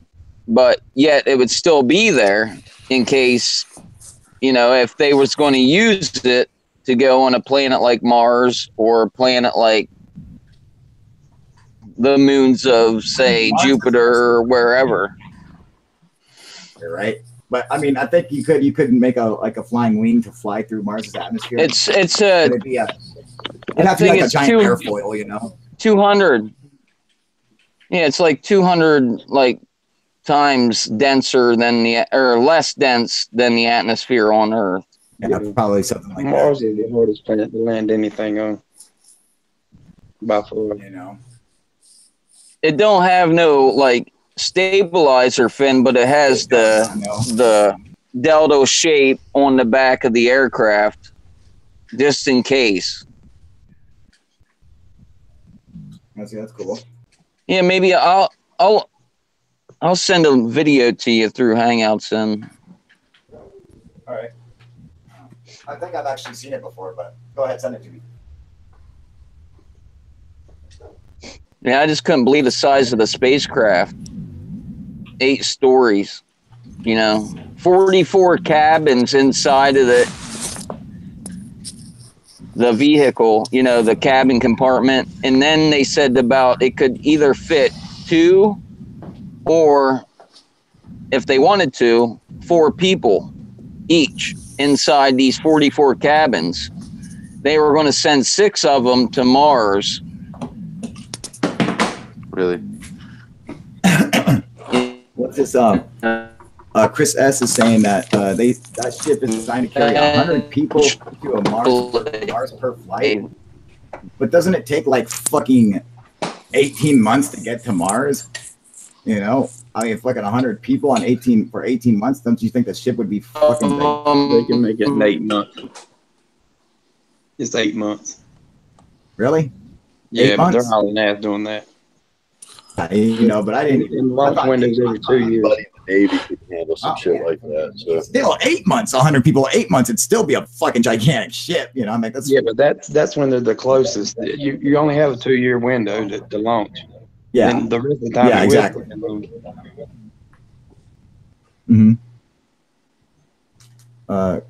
C: But yet it would still be there in case, you know, if they was going to use it to go on a planet like Mars or a planet like the moons of, say, Jupiter or wherever.
A: You're right. But I mean, I think you could make a flying wing to fly through Mars's atmosphere.
C: It's
A: It'd have to be like a giant airfoil, you know.
C: 200. Yeah, it's like 200 like times denser than or less dense than the atmosphere on Earth.
A: Yeah, probably something like
F: Mars is the hardest planet to land anything on. By far.
A: that. You know.
C: It don't have no like stabilizer fin, but it has the delta shape on the back of the aircraft, just in case.
A: That's cool.
C: Yeah, maybe I'll send a video to you through Hangouts and.
A: All right. I think I've actually seen it before, but go ahead, send it to me.
C: Yeah, I just couldn't believe the size of the spacecraft. 8 stories, you know, 44 cabins inside of the vehicle, you know, the cabin compartment. And then they said about it could either fit 2 or, if they wanted to, 4 people each inside these 44 cabins. They were going to send 6 of them to Mars.
G: Really?
A: What This Chris S is saying that that ship is designed to carry 100 people to a Mars per flight. But doesn't it take like fucking 18 months to get to Mars? You know, I mean, if fucking 100 people on 18 for 18 months, don't you think the ship would be fucking big?
F: They can make it in 8 months. It's 8 months.
A: Really?
F: Yeah,
A: 8
F: but they're
A: months?
F: hauling ass doing that.
A: You know, but I didn't.
F: In launch windows every 2 years.
B: Anybody in the Navy could handle some shit like that. So
A: Still 8 months, 100 people, 8 months, it'd still be a fucking gigantic ship. You know, I mean, that's
F: Yeah, but that's when they're the closest. You only have a 2-year window to launch.
A: yeah.
F: And the rest of the time,
A: Yeah,
F: it will
A: exactly.
F: be.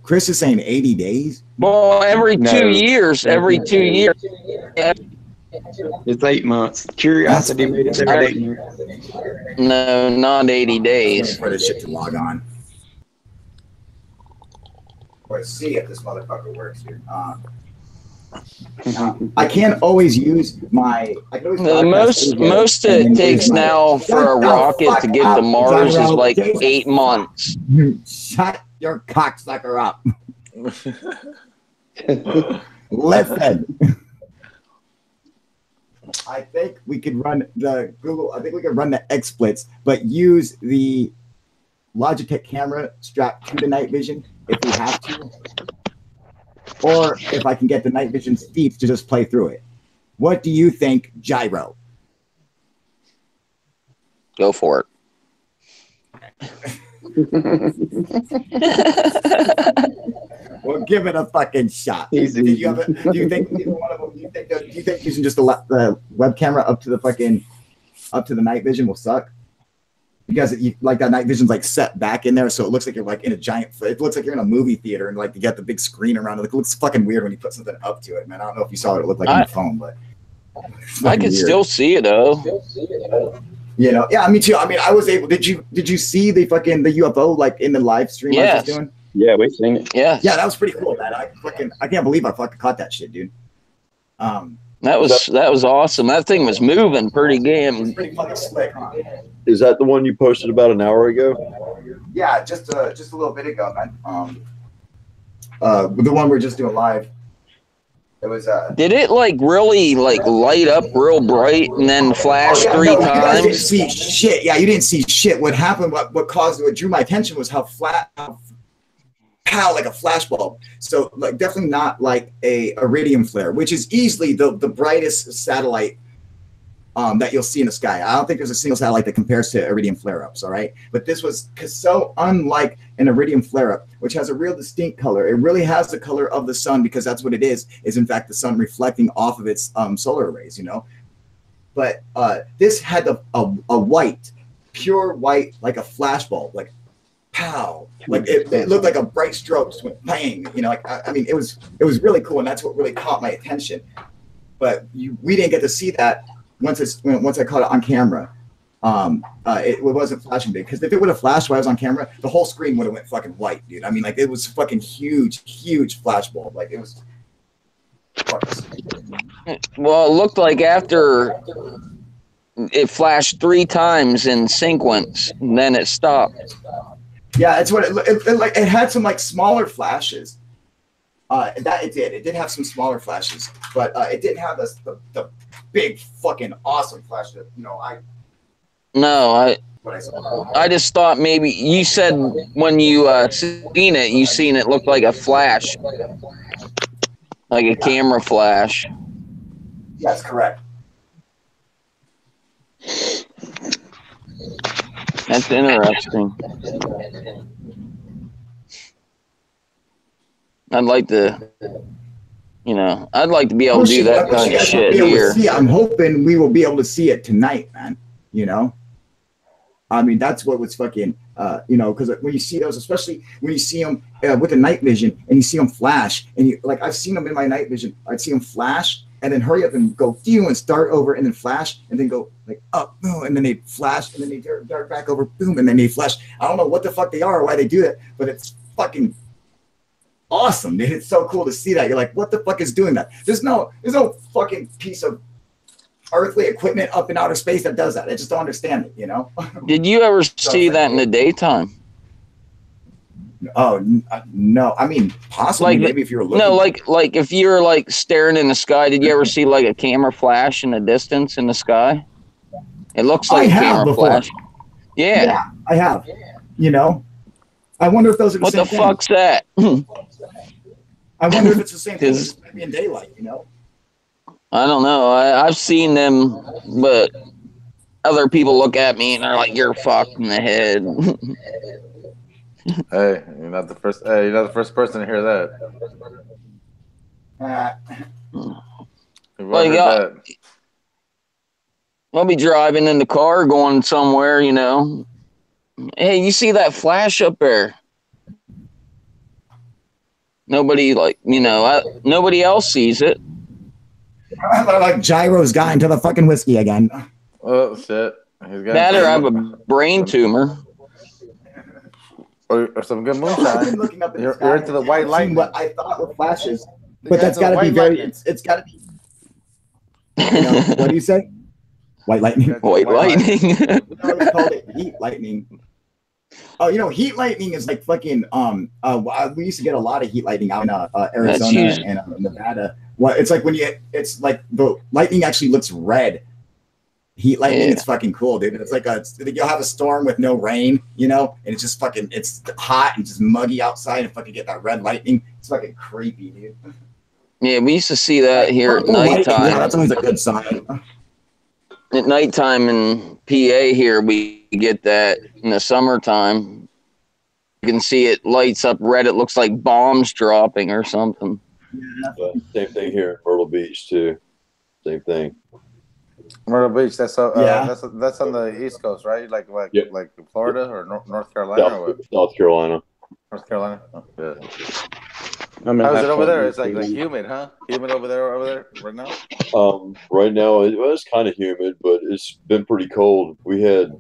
A: Chris is saying 80 days.
C: Well, every
F: No.
C: 2 years, every 2 years.
F: It's 8 months. Curiosity made it there at 8 months.
C: No, not 80 days.
A: For this shit to log on. Or to see if this motherfucker works here. I can't always use my. I can always
C: The most it takes now for a rocket to get to Mars is like 8 months.
A: Shut your cocksucker up. Listen. I think we could run the Google. I think we could run the XSplits, but use the Logitech camera strapped to the night vision if we have to, or if I can get the night vision's feeds to just play through it. What do you think, Gyro?
C: Go for it.
A: Well, give it a fucking shot.
F: Easy.
A: Did you have a, do you think neither one of them? Do you think using just the web camera up to the night vision will suck? Because like that night vision's like set back in there, so it looks like you're like in a giant. It looks like you're in a movie theater, and like you got the big screen around it. It looks fucking weird when you put something up to it, man. I don't know if you saw what it looked like on the phone, but
C: I could still see it though.
A: You know, yeah, me too. I mean, I was able. Did you see the UFO like in the live stream I was doing?
F: Yeah, we've seen it.
C: Yeah,
A: Yeah, that was pretty cool, man. I can't believe I fucking caught that shit, dude.
C: that was awesome. That thing was moving pretty
A: It's
C: damn.
A: pretty fucking slick, huh?
B: is that the one you posted about an hour ago?
A: Yeah, just a little bit ago, man. The one we're just doing live. It was
C: Did it like really like light up real bright and then flash three
A: You guys didn't
C: times?
A: see shit. Yeah, you didn't see shit. What happened? What drew my attention was how like a flash bulb. So like definitely not like a iridium flare, which is easily the brightest satellite that you'll see in the sky. I don't think there's a single satellite that compares to iridium flare-ups, all right? But this was so unlike an iridium flare-up, which has a real distinct color. It really has the color of the sun because that's what it is in fact the sun reflecting off of its solar arrays, you know? But this had a white, pure white, like a flash bulb, like pow, like it looked like a bright stroke just went bang, you know, like I mean it was really cool, and that's what really caught my attention. But we didn't get to see that once I caught it on camera. It wasn't flashing big, because if it would have flashed while I was on camera, the whole screen would have went fucking white, dude. I mean, like it was fucking huge flash bulb, like it was.
C: Well, it looked like after it flashed 3 times in sequence, and then it stopped.
A: Yeah, it's what it had some like smaller flashes. That it did have some smaller flashes, but it didn't have the big fucking awesome flash that
C: I just thought maybe you said when you seen it looked like a flash, like a camera flash.
A: That's correct.
C: That's interesting. I'd like to be able to do that kind of shit here.
A: I'm hoping we will be able to see it tonight, man. You know, I mean, that's what was fucking, because when you see those, especially when you see them with the night vision and you see them flash, and I've seen them in my night vision. I'd see them flash and then hurry up and go and start over and then flash and then go like up, boom, and then they flash and then they dart back over, boom, and then they flash. I don't know what the fuck they are or why they do that, but it's fucking awesome, dude. It's so cool to see that. You're like, what the fuck is doing that? There's no fucking piece of earthly equipment up in outer space that does that. I just don't understand it, you know?
C: Did you ever see that in the daytime?
A: Oh, no. I mean, possibly,
C: Like,
A: maybe if you were looking.
C: No, like if you're like staring in the sky, did you ever see like a camera flash in the distance in the sky? It looks like
A: I
C: a
A: have
C: camera
A: before.
C: flash. Yeah.
A: Yeah, I have. You know? I wonder if those are the
C: What
A: same
C: the
A: thing.
C: fuck's that?
A: I wonder if it's the same thing.
C: 'Cause-
A: It's maybe in daylight, you know?
C: I don't know. I've seen them, but other people look at me and they're like, "You're fucked in the head."
G: Hey, you're not the first. Hey, you're not the first person to hear that. You've
C: Well,
G: heard
C: yeah.
G: that.
C: I'll be driving in the car going somewhere, you know. Hey, you see that flash up there? Nobody nobody else sees it.
A: Like Gyro's got into the fucking whiskey again.
G: Oh shit! He's got
C: That or I have a brain tumor.
G: or some good
A: I've
G: moonshine.
A: been looking up in the
G: You're
A: sky
G: into the white
A: and
G: light.
A: seeing what I thought were flashes,
G: The
A: but that's
G: guys
A: got to
G: are
A: be
G: white
A: very.
G: lightning.
A: It's got to be. You know, what do you say? White lightning.
G: Yeah.
C: White lightning.
A: No, it's called it heat lightning. Oh, you know, heat lightning is like fucking. We used to get a lot of heat lightning out in Arizona
C: huge.
A: and Nevada. What it's like when it's like the lightning actually looks red. Heat lightning,
C: Yeah.
A: it's fucking cool, dude. It's like you'll have a storm with no rain, you know, and it's just fucking, it's hot and just muggy outside, and fucking get that red lightning. It's fucking creepy, dude.
C: Yeah, we used to see that here at
A: Purple lightning,
C: nighttime.
A: yeah, that's always a good sign.
C: At nighttime in PA here, we get that in the summertime. You can see it lights up red. It looks like bombs dropping or something.
B: Same thing here in Myrtle Beach too. Same thing.
G: Myrtle Beach. That's
A: Yeah.
G: that's on the East Coast, right? Like
B: Yep.
G: like Florida or North Carolina or what?
B: South Carolina.
G: North Carolina. Oh, yeah.
F: I'm in
G: How's
F: high
G: it over
F: school.
G: there? It's like humid, huh? Humid over there right now.
B: Right now it's kind of humid, but it's been pretty cold. We had a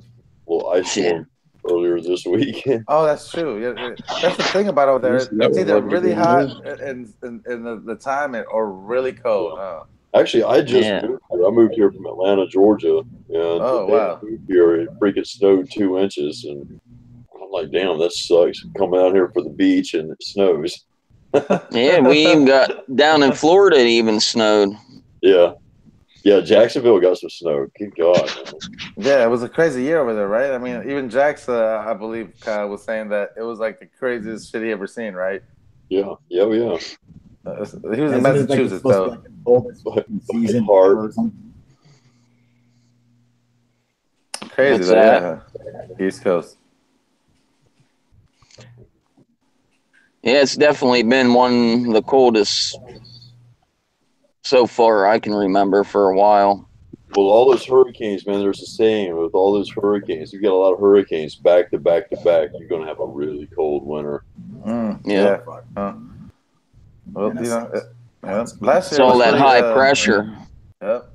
B: little ice storm earlier this week.
G: Oh, that's true. Yeah, that's the thing about over there. It's either really hot in the time or really cold. Huh?
B: Actually, I just
C: Yeah.
B: moved here. I moved here from Atlanta, Georgia, and
G: Oh,
B: the day
G: wow.
B: I moved here, it freaking snowed 2 inches, and I'm like, damn, that sucks. Coming out here for the beach and it snows.
C: Yeah, we even got down in Florida. It even snowed.
B: Yeah, Jacksonville got some snow. Good God, man.
G: Yeah, it was a crazy year over there, right? I mean, even Jax, I believe, Kyle was saying that it was like the craziest shit he ever seen, right?
B: Yeah.
G: He was in
A: Isn't it like it's
G: Massachusetts,
A: supposed to
G: though.
A: be like the coldest fucking season
B: hard.
A: ever or something?
G: Crazy,
C: What's
G: though,
C: that?
G: yeah. East Coast.
C: Yeah, it's definitely been one of the coldest so far I can remember for a while.
B: Well, all those hurricanes, man, there's a saying with all those hurricanes, you get a lot of hurricanes back to back to back, you're going to have a really cold winter.
C: Yeah.
A: Fuck.
G: Well,
A: Yeah,
G: you know,
A: that's-
G: last
C: It's
G: year
C: all
G: was
C: that
G: really,
C: high pressure.
G: Yep.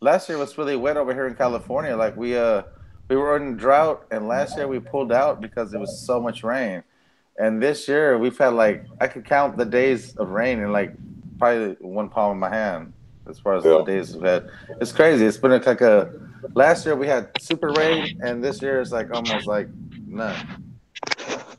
G: Last year was really wet over here in California. Like we were in drought, and last year we pulled out because it was so much rain. And this year we've had like I could count the days of rain in like probably one palm of my hand as far as the days we've had. It's crazy. It's been like a last year we had super rain, and this year it's like almost like none.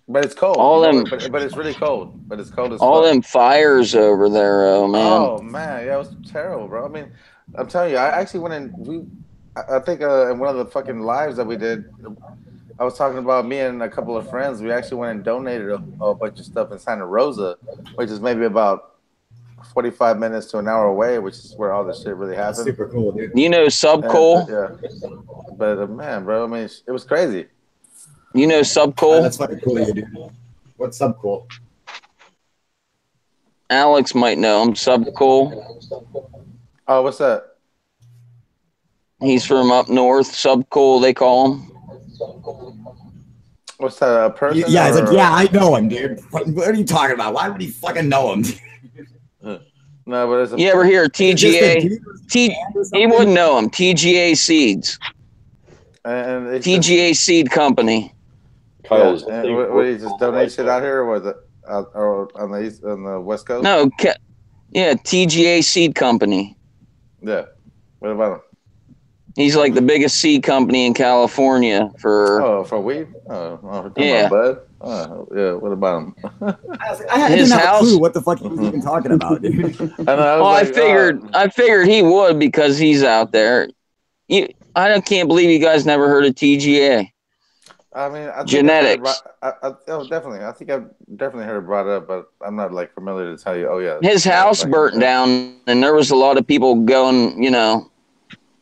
G: But it's cold.
C: All
G: you know,
C: them-
G: but it's really cold. But it's cold as
C: All
G: fuck.
C: them fires over there, oh man.
G: Oh man, yeah, it was terrible, bro. I mean, I'm telling you, I actually went in. I think in one of the fucking lives that we did, I was talking about me and a couple of friends. We actually went and donated a bunch of stuff in Santa Rosa, which is maybe about 45 minutes to an hour away, which is where all this shit really
A: That's
G: happened.
A: super cool, dude.
C: You know
G: And,
C: Subcoal?
G: yeah, but man, bro, I mean, it was crazy.
C: You know
A: Yeah,
C: Subcoal?
A: that's fucking cool, you dude. What's sub cool?
C: Alex might know him. Subcoal.
G: Oh, what's that?
C: He's from up north. Subcoal, they call him.
G: What's that? A person?
A: Yeah, it's
G: or-
A: like, yeah, I know him, dude. What are you talking about? Why would he fucking know him?
G: No, but it's a,
C: You ever hear
A: Just a
C: TGA?
A: dude or
C: T-
A: band or
C: he
A: something?
C: wouldn't know him. TGA Seeds.
G: and it's
C: TGA Seed Company.
B: Kyle's
G: Yeah, and what do you just donate shit out here, or was it or on the east, on the west coast?
C: No, yeah, TGA Seed Company.
G: Yeah. What about them?
C: He's like the biggest seed company in California for
G: for weed.
C: Yeah.
G: Bud. Yeah. What about him?
A: I
C: His
A: didn't have a
C: house-
A: clue what the fuck he was even talking about, dude.
C: I figured he would because he's out there. I can't believe you guys never heard of TGA.
G: I mean, I think
C: Genetics.
G: definitely. I think I've definitely heard it brought up, but I'm not like familiar to tell you. Oh yeah,
C: His house burnt down, and there was a lot of people going. You know,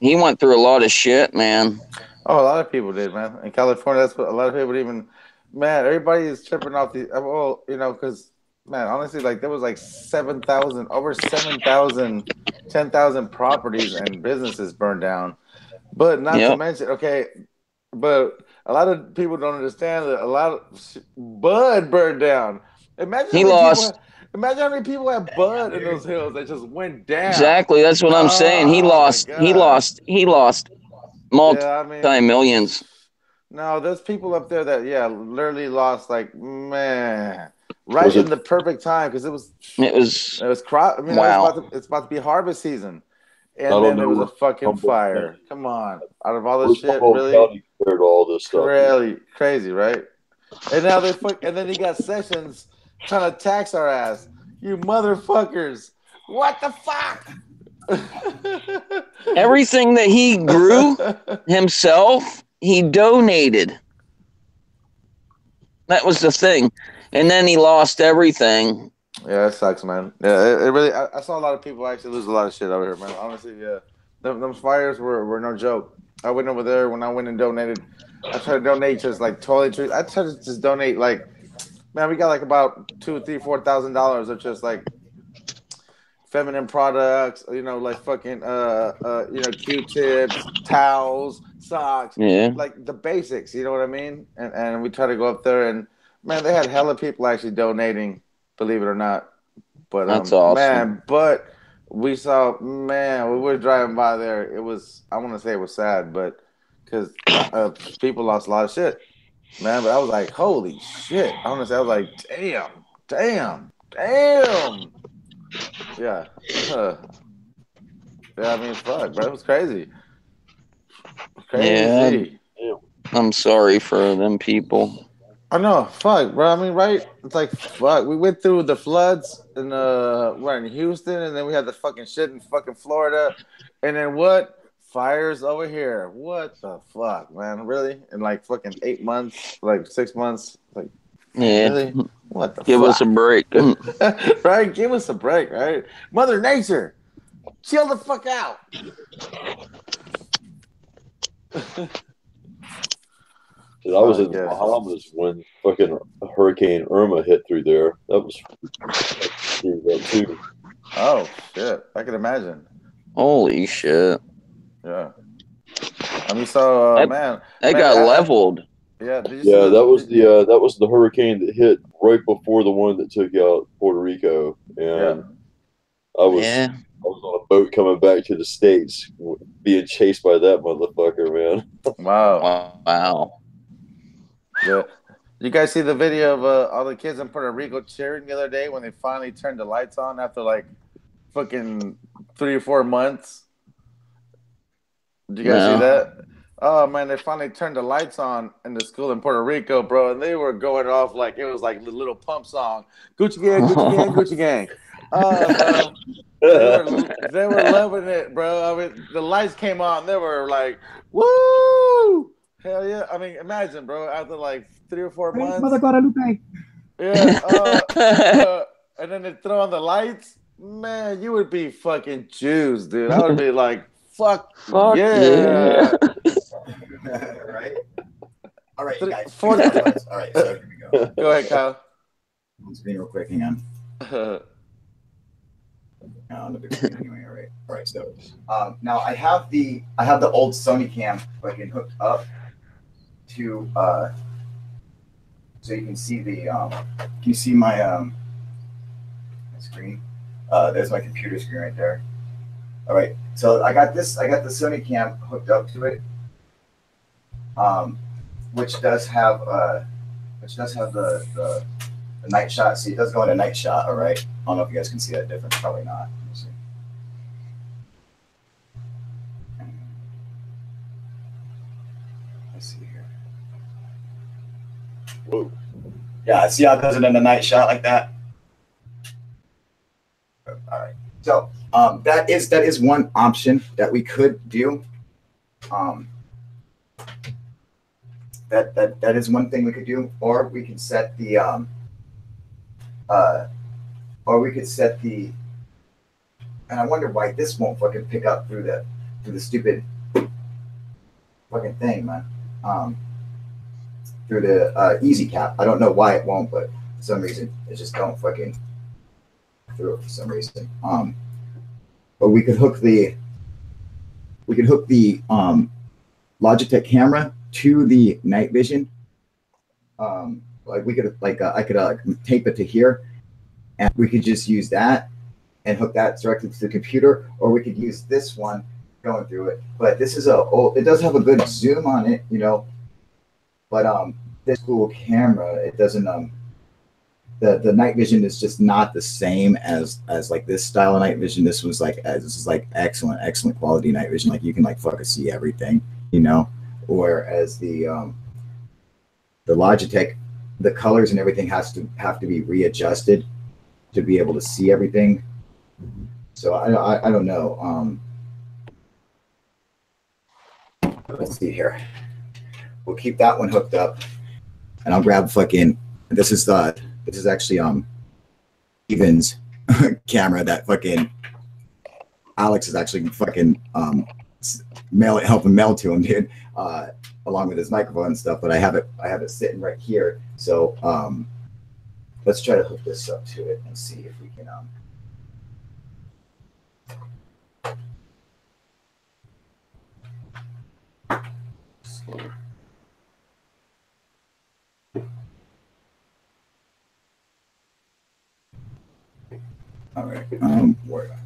C: he went through a lot of shit, man.
G: Oh, a lot of people did, man. In California, that's what a lot of people even. Man, everybody is tripping off the. Well, you know, because man, honestly, like there was like 7,000, over 7,000, 10,000 properties and businesses burned down. But not to mention, okay, but a lot of people don't understand that a lot of Bud burned down. Imagine imagine how many people had Bud in those hills that just went down.
C: Exactly, that's what I'm saying. He lost multi-millions.
G: No, there's people up there that literally lost like right in the perfect time because it was crop. I mean, it's about to be harvest season. And then there was a fucking fire. Come on. Out of all this shit, really?
B: Compared to all this stuff.
G: Really crazy, right? And now and then he got Sessions trying to tax our ass. You motherfuckers. What the fuck?
C: Everything that he grew himself, he donated. That was the thing. And then he lost everything.
G: Yeah, it sucks, man. Yeah, it really. I saw a lot of people actually lose a lot of shit over here, man. Honestly, yeah, them fires were no joke. I went over there when I went and donated. I tried to donate just like toiletries. I tried to just donate like, man, we got like about $2,000, $3,000, $4,000 of just like feminine products. You know, like fucking Q-tips, towels, socks.
C: Yeah,
G: like the basics. You know what I mean? And we try to go up there and man, they had hella people actually donating. Believe it or not, but
C: that's awesome,
G: man. But we saw, man, we were driving by there. It was, I want to say it was sad, but because people lost a lot of shit, man. But I was like, holy shit! Honestly, I was like, damn. Yeah, yeah. I mean, fuck, bro, it was crazy. Crazy.
C: Yeah, I'm sorry for them people.
G: I know, fuck, bro. I mean, right? It's like, fuck. We went through the floods in we're in Houston, and then we had the fucking shit in fucking Florida, and then what? Fires over here. What the fuck, man? Really? In like fucking 8 months, like 6 months, like really? What the?
C: Give
G: fuck?
C: us a break,
G: right? Give us a break, right? Mother Nature, chill the fuck out.
B: I was in the Bahamas when fucking Hurricane Irma hit through there. That was too.
G: Oh shit! I can imagine.
C: Holy shit!
G: Yeah. I mean, so man,
C: got leveled.
G: Yeah.
B: That was the hurricane that hit right before the one that took out Puerto Rico, and I was on a boat coming back to the States, being chased by that motherfucker, man.
G: Wow. Yeah. You guys see the video of all the kids in Puerto Rico cheering the other day when they finally turned the lights on after like fucking 3 or 4 months? Did you guys see that? Oh man, they finally turned the lights on in the school in Puerto Rico, bro, and they were going off like it was like the Little Pump song, Gucci Gang, Gucci Gang, Gucci Gang. They were loving it, bro. I mean, the lights came on, they were like, woo! Hell yeah! I mean, imagine, bro. After like 3 or 4 months,
A: Mother Guadalupe.
G: Yeah. And then they throw on the lights. Man, you would be fucking Jews, dude. I would be like, fuck yeah.
A: Right. All right, guys.
G: 40.
A: All right, so here we go.
G: Go ahead, Kyle.
A: On screen real quick. Hang on. On the big screen anyway. All right. So now I have the old Sony cam fucking hooked up to so you can see the can you see my screen? There's my computer screen right there. All right, so I got the Sony cam hooked up to it, which does have the night shot. See, it does go into night shot. All right, I don't know if you guys can see that difference. Probably not. Let me see.
B: Whoa.
A: Yeah, see how it does it in a night shot like that? All right. So that is one option that we could do. That is one thing we could do, or we could set the and I wonder why this won't fucking pick up through the stupid fucking thing, man. Through the easy cap. I don't know why it won't, but for some reason it just don't fucking through it for some reason. But we could hook the Logitech camera to the night vision. Like we could I could tape it to here, and we could just use that and hook that directly to the computer, or we could use this one going through it. But this is it does have a good zoom on it, you know. But this cool camera, it doesn't the night vision is just not the same as like this style of night vision. This is like excellent quality night vision. Like you can like fucking see everything, you know. Whereas the Logitech, the colors and everything have to be readjusted to be able to see everything. So I don't know. Let's see here. We'll keep that one hooked up, and I'll grab fucking. This is actually Evan's camera that fucking Alex is actually fucking helping mail to him, dude. Along with his microphone and stuff, but I have it sitting right here. So let's try to hook this up to it and see if we can all right. Where am I?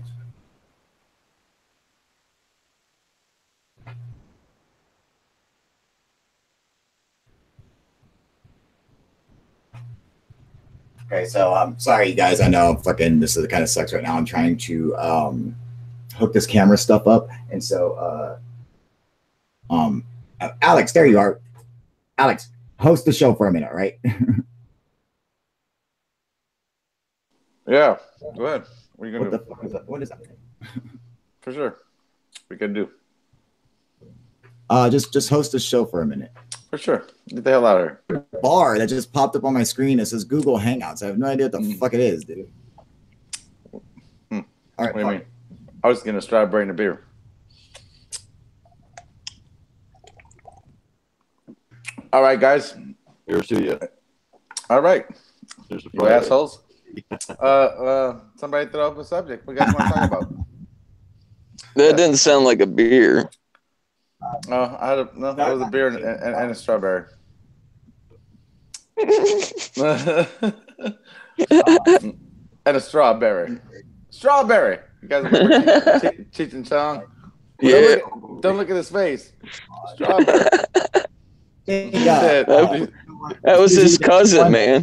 A: Okay, so sorry, you guys. I know fucking this is kind of sucks right now. I'm trying to hook this camera stuff up, and so Alex, there you are. Alex, host the show for a minute, right?
G: Yeah, go ahead. What are you
A: What
G: gonna do?
A: the fuck is that? What is that?
G: For sure, we can do.
A: Just host the show for a minute.
G: For sure. Get the hell out of here.
A: Bar that just popped up on my screen. It says Google Hangouts. I have no idea what the fuck it is, dude. All right.
G: What do you mean? I was gonna strawberry in a beer. All right, guys.
B: Here's to you.
G: All right.
B: Here's the
G: You
B: Friday.
G: assholes. Somebody throw up a subject. What you guys want to talk about?
C: That didn't sound like a beer.
G: It was a beer and a strawberry. And a strawberry. Strawberry. You guys remember Cheech and Chong?
C: Yeah.
G: Don't look at his face. Strawberry.
C: That was his cousin, man.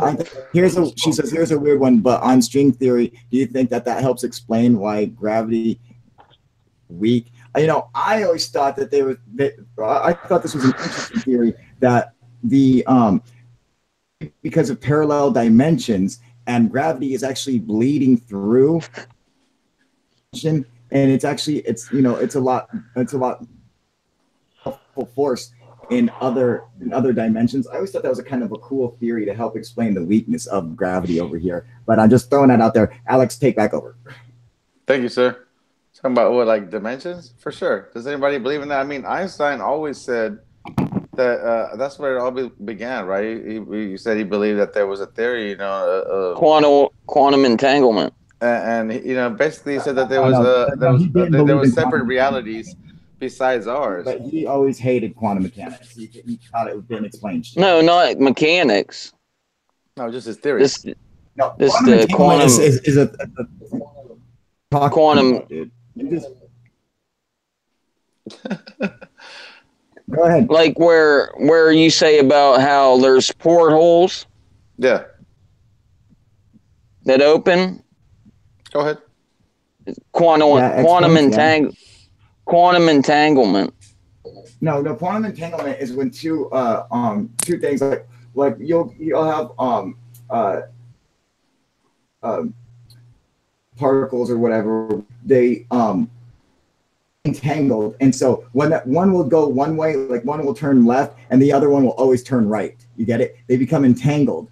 A: She says, here's a weird one, but on string theory, do you think that helps explain why gravity weak? You know, I always thought that I thought this was an interesting theory that because of parallel dimensions and gravity is actually bleeding through, and it's a lot powerful force in other dimensions. I always thought that was a kind of a cool theory to help explain the weakness of gravity over here. But I'm just throwing that out there. Alex, take back over.
G: Thank you, sir. Talking about what, like dimensions? For sure. Does anybody believe in that? I mean, Einstein always said that that's where it all began, right? He said he believed that there was a theory, you know,
C: quantum entanglement,
G: and you know, basically he said that there was separate realities besides ours.
A: But he always hated quantum mechanics. He thought it didn't explain shit.
C: No, not mechanics.
G: No, just his theory.
C: This
A: quantum
C: the quantum
A: is a
C: quantum.
A: About, dude. Go ahead.
C: Like where you say about how there's portholes
G: Yeah.
C: that open.
G: Go ahead.
C: Quantum entanglement.
A: No, quantum entanglement is when two things like like you'll have particles or whatever, they entangled, and so when that one will go one way, like one will turn left and the other one will always turn right. You get it? They become entangled.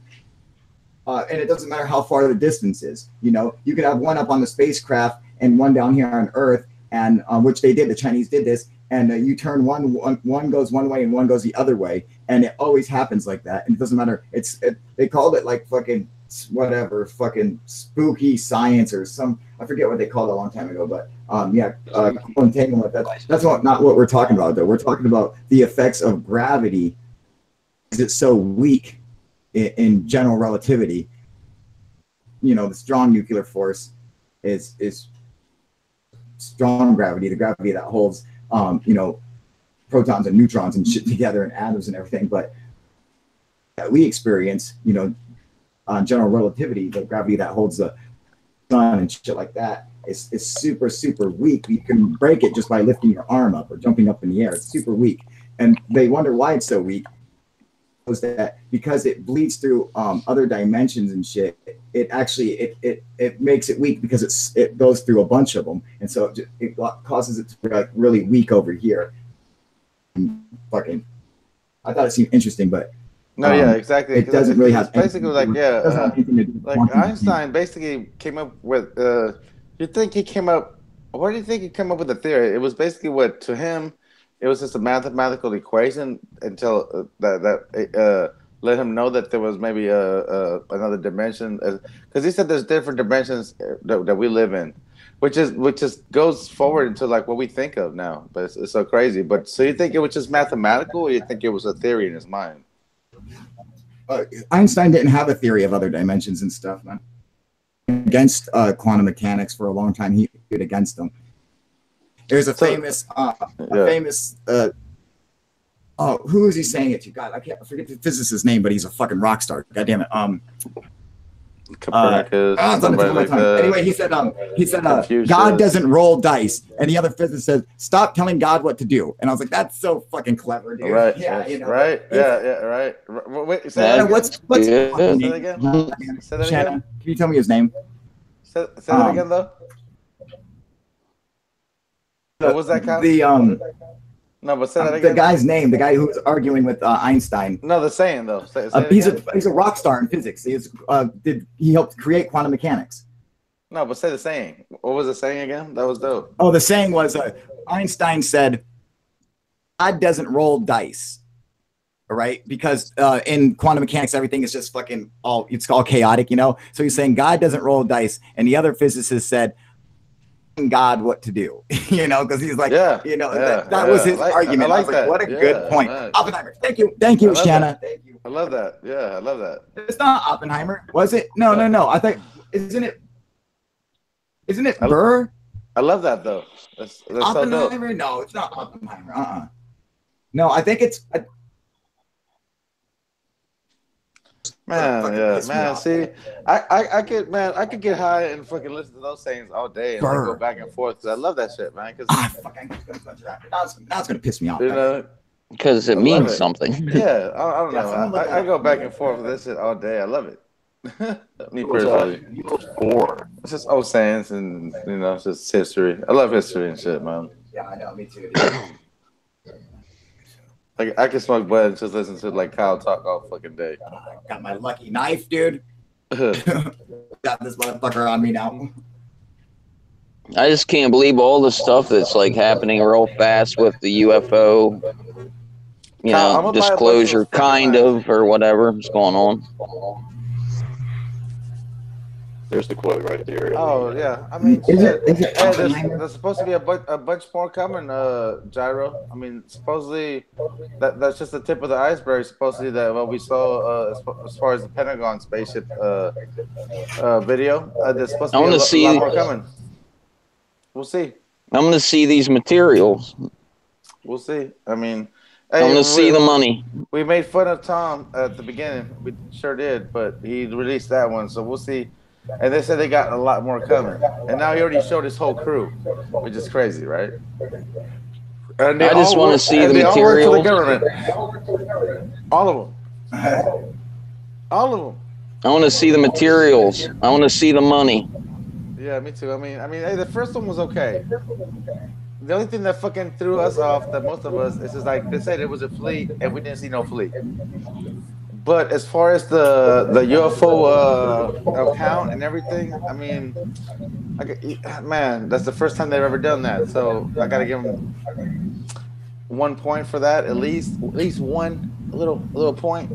A: And it doesn't matter how far the distance is. You know, you could have one up on the spacecraft and one down here on Earth, and which they did. The Chinese did this, and you turn one goes one way and one goes the other way, and it always happens like that. And it doesn't matter. They called it like fucking whatever, fucking spooky science or some. I forget what they called it a long time ago, but entanglement. That's not what we're talking about though. We're talking about the effects of gravity. Is it so weak in general relativity? You know, the strong nuclear force is strong gravity, the gravity that holds you know, protons and neutrons and shit together and atoms and everything. But that we experience, you know, on general relativity, the gravity that holds the sun and shit like that is super, super weak. You can break it just by lifting your arm up or jumping up in the air. It's super weak. And they wonder why it's so weak. Was that because it bleeds through other dimensions and shit, it actually it makes it weak because it goes through a bunch of them, and so it causes it to be like really weak over here. Fucking, I thought it seemed interesting, but
G: no, yeah, exactly.
A: It doesn't really have
G: basically like like Einstein basically came up with. You think he came up? Where do you think he came up with the theory? It was basically what to him. It was just a mathematical equation until that let him know that there was maybe another dimension, because he said there's different dimensions that we live in, which is goes forward into like what we think of now. But it's so crazy. But so you think it was just mathematical, or you think it was a theory in his mind?
A: Einstein didn't have a theory of other dimensions and stuff, man. Against quantum mechanics for a long time, he did against them. There's a famous, who is he saying it to? God, I forget the physicist's name, but he's a fucking rock star. God damn it.
G: Copernicus.
A: Anyway, he said, God doesn't roll dice, and the other physicist says, stop telling God what to do. And I was like, that's so fucking clever, dude.
G: Right.
A: Yeah, you know.
G: Right. Yeah. Right. Wait.
A: Say that. What's
G: say that again? Say that
A: Shannon,
G: again.
A: can you tell me his name?
G: Say that again, though. What was that, Kyle? No, but say that again.
A: The guy's name, the guy who was arguing with Einstein.
G: No, the saying though. Say
A: he's a rock star in physics. He helped create quantum mechanics.
G: No, but say the saying. What was the saying again? That was dope.
A: Oh, the saying was Einstein said, "God doesn't roll dice." All right, because in quantum mechanics, everything is just fucking it's all chaotic, you know. So he's saying God doesn't roll dice, and the other physicist said, God what to do, you know, because he's like, that was his argument. I was like, what a good point. Oppenheimer. Thank you, Shanna. Thank you.
G: I love that. Yeah, I love that.
A: It's not Oppenheimer, was it? No. I think isn't it Burr?
G: I love that though. That's
A: Oppenheimer.
G: So dope.
A: No, it's not Oppenheimer. No, I think it's.
G: Man. See, I could get high and fucking listen to those sayings all day and like, go back and forth because I love that shit, man. Because
A: now it's gonna piss me off.
G: You know,
C: because it means something.
G: Yeah, I don't know. I go back and forth with this shit all day. I love it. Me personally, it's just old sayings and it's just history. I love history and shit, man.
A: Yeah, I know. Me too.
G: Like I can smoke bud and just listen to like Kyle talk all fucking day.
A: I got my lucky knife, dude. Got this motherfucker on me now.
C: I just can't believe all the stuff that's like happening real fast with the UFO, disclosure, kind of, or whatever is going on.
B: There's the quote right there.
G: Oh yeah, I mean, there's supposed to be a bunch more coming, Gyro. I mean, supposedly that's just the tip of the iceberg. Supposedly that what we saw as far as the Pentagon spaceship video. There's supposed to be a lot more coming. We'll see.
C: I'm going to see these materials.
G: We'll see. I mean,
C: I'm going to see the money.
G: We made fun of Tom at the beginning. We sure did, but he released that one, so we'll see. And they said they got a lot more coming. And now he already showed his whole crew, which is crazy, right? And
C: I just want to see the materials.
G: All of them. All of them.
C: I want to see the materials. I want to see the money.
G: Yeah, me too. I mean, hey, the first one was okay. The only thing that fucking threw us off, that most of us, is just like they said it was a fleet, and we didn't see no fleet. But as far as the UFO account and everything, I mean, man, that's the first time they've ever done that. So I gotta give them 1 point for that, at least one, a little point.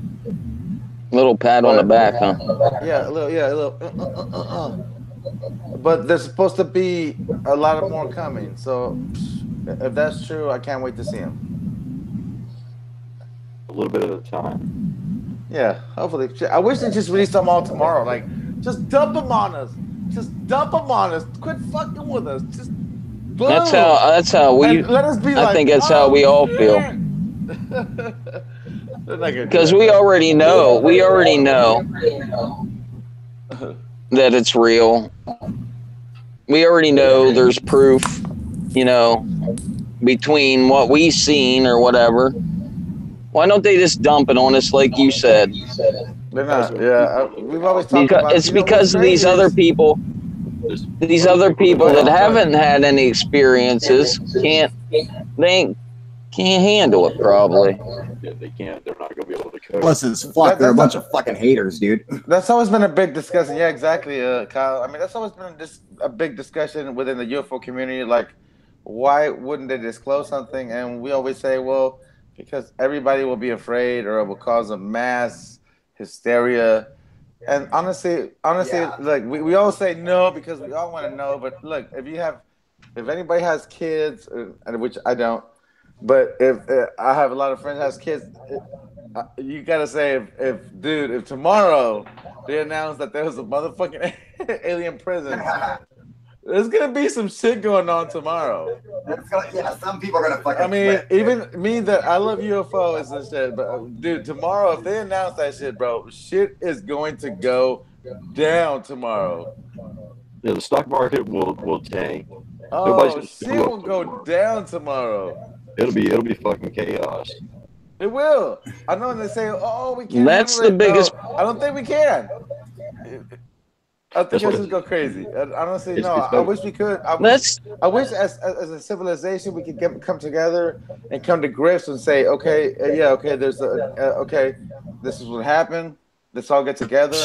C: Little pat on the back, huh?
G: Yeah, a little. But there's supposed to be a lot of more coming. So if that's true, I can't wait to see them.
B: A little bit at a time.
G: Yeah, hopefully. I wish they just released them all tomorrow. Like, just dump them on us. Just dump them on us. Quit fucking with us. Just boom.
C: That's how we.
G: And let us be
C: I think that's how we all feel. Because we already know. We already know that it's real. We already know there's proof, you know, between what we've seen or whatever. Why don't they just dump it on us like you said?
G: They're not. Yeah, we've always talked about.
C: It's because of these other people. These other people that haven't had any experiences can't handle it probably.
B: Yeah, they can't. They're not going to be able to cope.
A: Plus, it's fuck. They're a bunch of fucking haters, dude.
G: That's always been a big discussion. Yeah, exactly, Kyle. I mean, that's always been a big discussion within the UFO community. Like, why wouldn't they disclose something? And we always say, well, because everybody will be afraid, or it will cause a mass hysteria. And honestly,
A: Yeah.
G: like we all say no because we all want to know. But look, if anybody has kids, and which I don't, but if I have a lot of friends that has kids, you gotta say if tomorrow they announce that there was a motherfucking alien presence, there's gonna be some shit going on tomorrow.
A: Yeah, some people are gonna fucking.
G: I mean,
A: flip.
G: even me that I love UFOs and shit, but dude, tomorrow if they announce that shit, bro, shit is going to go down tomorrow.
B: Yeah, the stock market will tank.
G: Oh, shit will go down tomorrow.
B: It'll be fucking chaos.
G: It will. I know when they say, "Oh, we can't."
C: That's
G: handle
C: the
G: it."
C: biggest.
G: No, I don't think we can. I think it'll just go crazy. Honestly, no. I wish we could. I wish as a civilization we could come together and come to grips and say, okay, there's okay, this is what happened. Let's all get together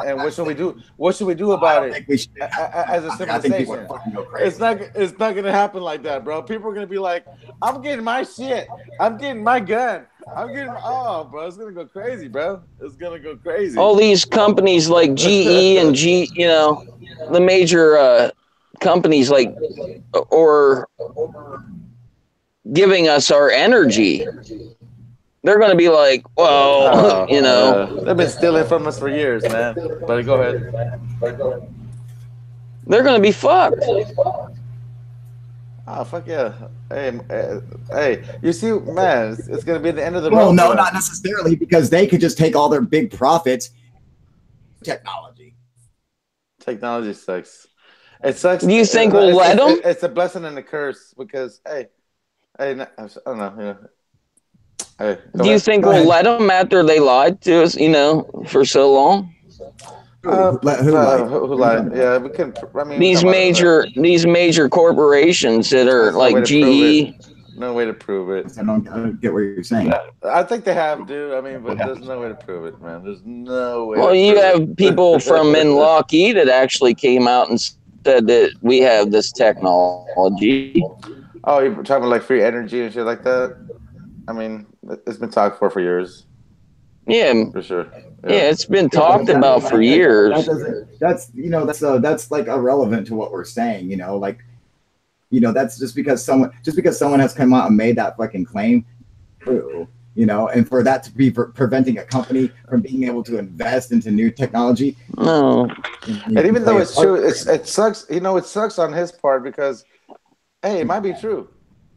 G: and what should we do? What should we do about it as a civilization? It's not gonna happen like that, bro. People are gonna be like, I'm getting my shit. I'm getting my gun. Bro, it's gonna go crazy, bro. It's gonna go crazy.
C: All these companies like GE and the major companies like, or giving us our energy. They're going to be like, well,
G: they've been stealing from us for years, man. But go ahead.
C: They're going to be fucked.
G: Oh, fuck yeah. Hey, you see, man, it's going to be the end of the road.
A: Well, no, not necessarily, because they could just take all their big profits. Technology
G: sucks. It sucks.
C: Do you think we'll let them?
G: It's a blessing and a curse because, I don't know,
C: Do you think we'll let them after they lied to us, for so long?
A: Who
G: lied? Yeah, we can. I mean,
C: these major corporations that are like GE.
G: No way to prove it.
A: I don't get what you're saying.
G: I think they have, dude. I mean, but there's no way to prove it, man. There's no way.
C: Well, you have people from in Lockheed that actually came out and said that we have this technology.
G: Oh, you're talking about like free energy and shit like that? I mean, it's been talked for years.
C: Yeah,
G: for sure.
C: Yeah, it's been talked about for years.
A: That's like irrelevant to what we're saying. That's just because someone has come out and made that fucking claim. True. And for that to be preventing a company from being able to invest into new technology.
C: No.
G: And even though it's true, it sucks. It sucks on his part because, hey, it might be true,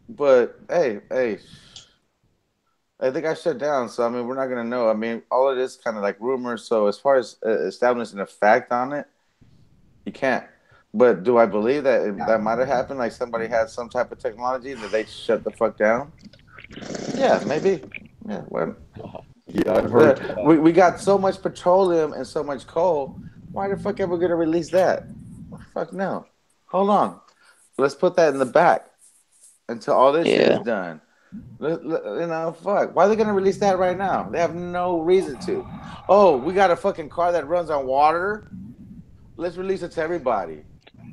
G: but hey. I think I shut down, so I mean, we're not gonna know. I mean, all it is kind of like rumors. So as far as establishing a fact on it, you can't. But do I believe that that might have happened? Like somebody had some type of technology that they shut the fuck down? Yeah, maybe. Yeah, well,
B: Yeah, I've heard that.
G: We got so much petroleum and so much coal. Why the fuck are we gonna release that? Fuck no. Hold on. Let's put that in the back until all this shit is done. Fuck. Why are they gonna release that right now? They have no reason to. Oh, we got a fucking car that runs on water. Let's release it to everybody.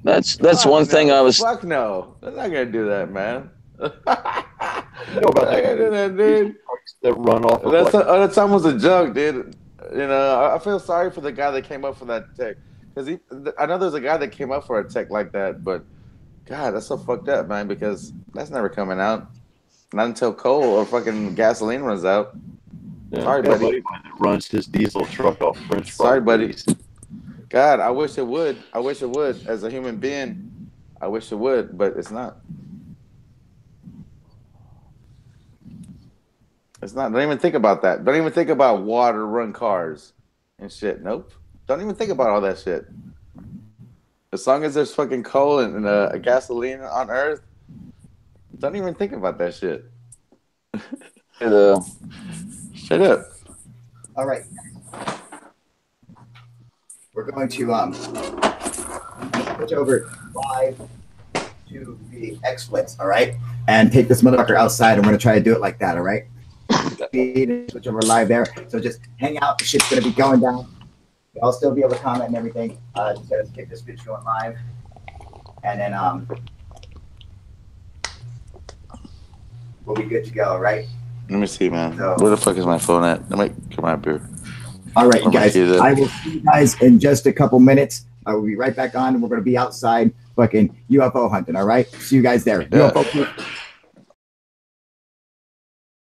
C: That's one thing I was.
G: Fuck no. They're not gonna do that, man.
B: You know about that,
G: dude.
B: That run off.
G: That's almost a joke, dude. You know, I feel sorry for the guy that came up for that tech, because I know there's a guy that came up for a tech like that, but God, that's so fucked up, man. Because that's never coming out, not until coal or fucking gasoline runs out.
B: Yeah,
G: sorry, buddy.
B: That runs his diesel truck off French fries.
G: Sorry, buddy. God, I wish it would. I wish it would. As a human being, I wish it would, but it's not. It's not. Don't even think about that. Don't even think about water run cars and shit. Nope. Don't even think about all that shit. As long as there's fucking coal and gasoline on Earth, don't even think about that shit. Straight up.
A: All right. We're going to switch over live to the XSplits, all right? And take this motherfucker outside, and we're going to try to do it like that, all right? Switch over live there. So just hang out. The shit's going to be going down. I'll still be able to comment and everything. Just got to get this bitch going live. And then we'll be good to go, all right?
G: Let me see, man. Where the fuck is my phone at? Let me come up here.
A: All right, you guys. I will see you guys in just a couple minutes. I will be right back on. We're going to be outside fucking UFO hunting, all right? See you guys there.
G: Yeah.
A: UFO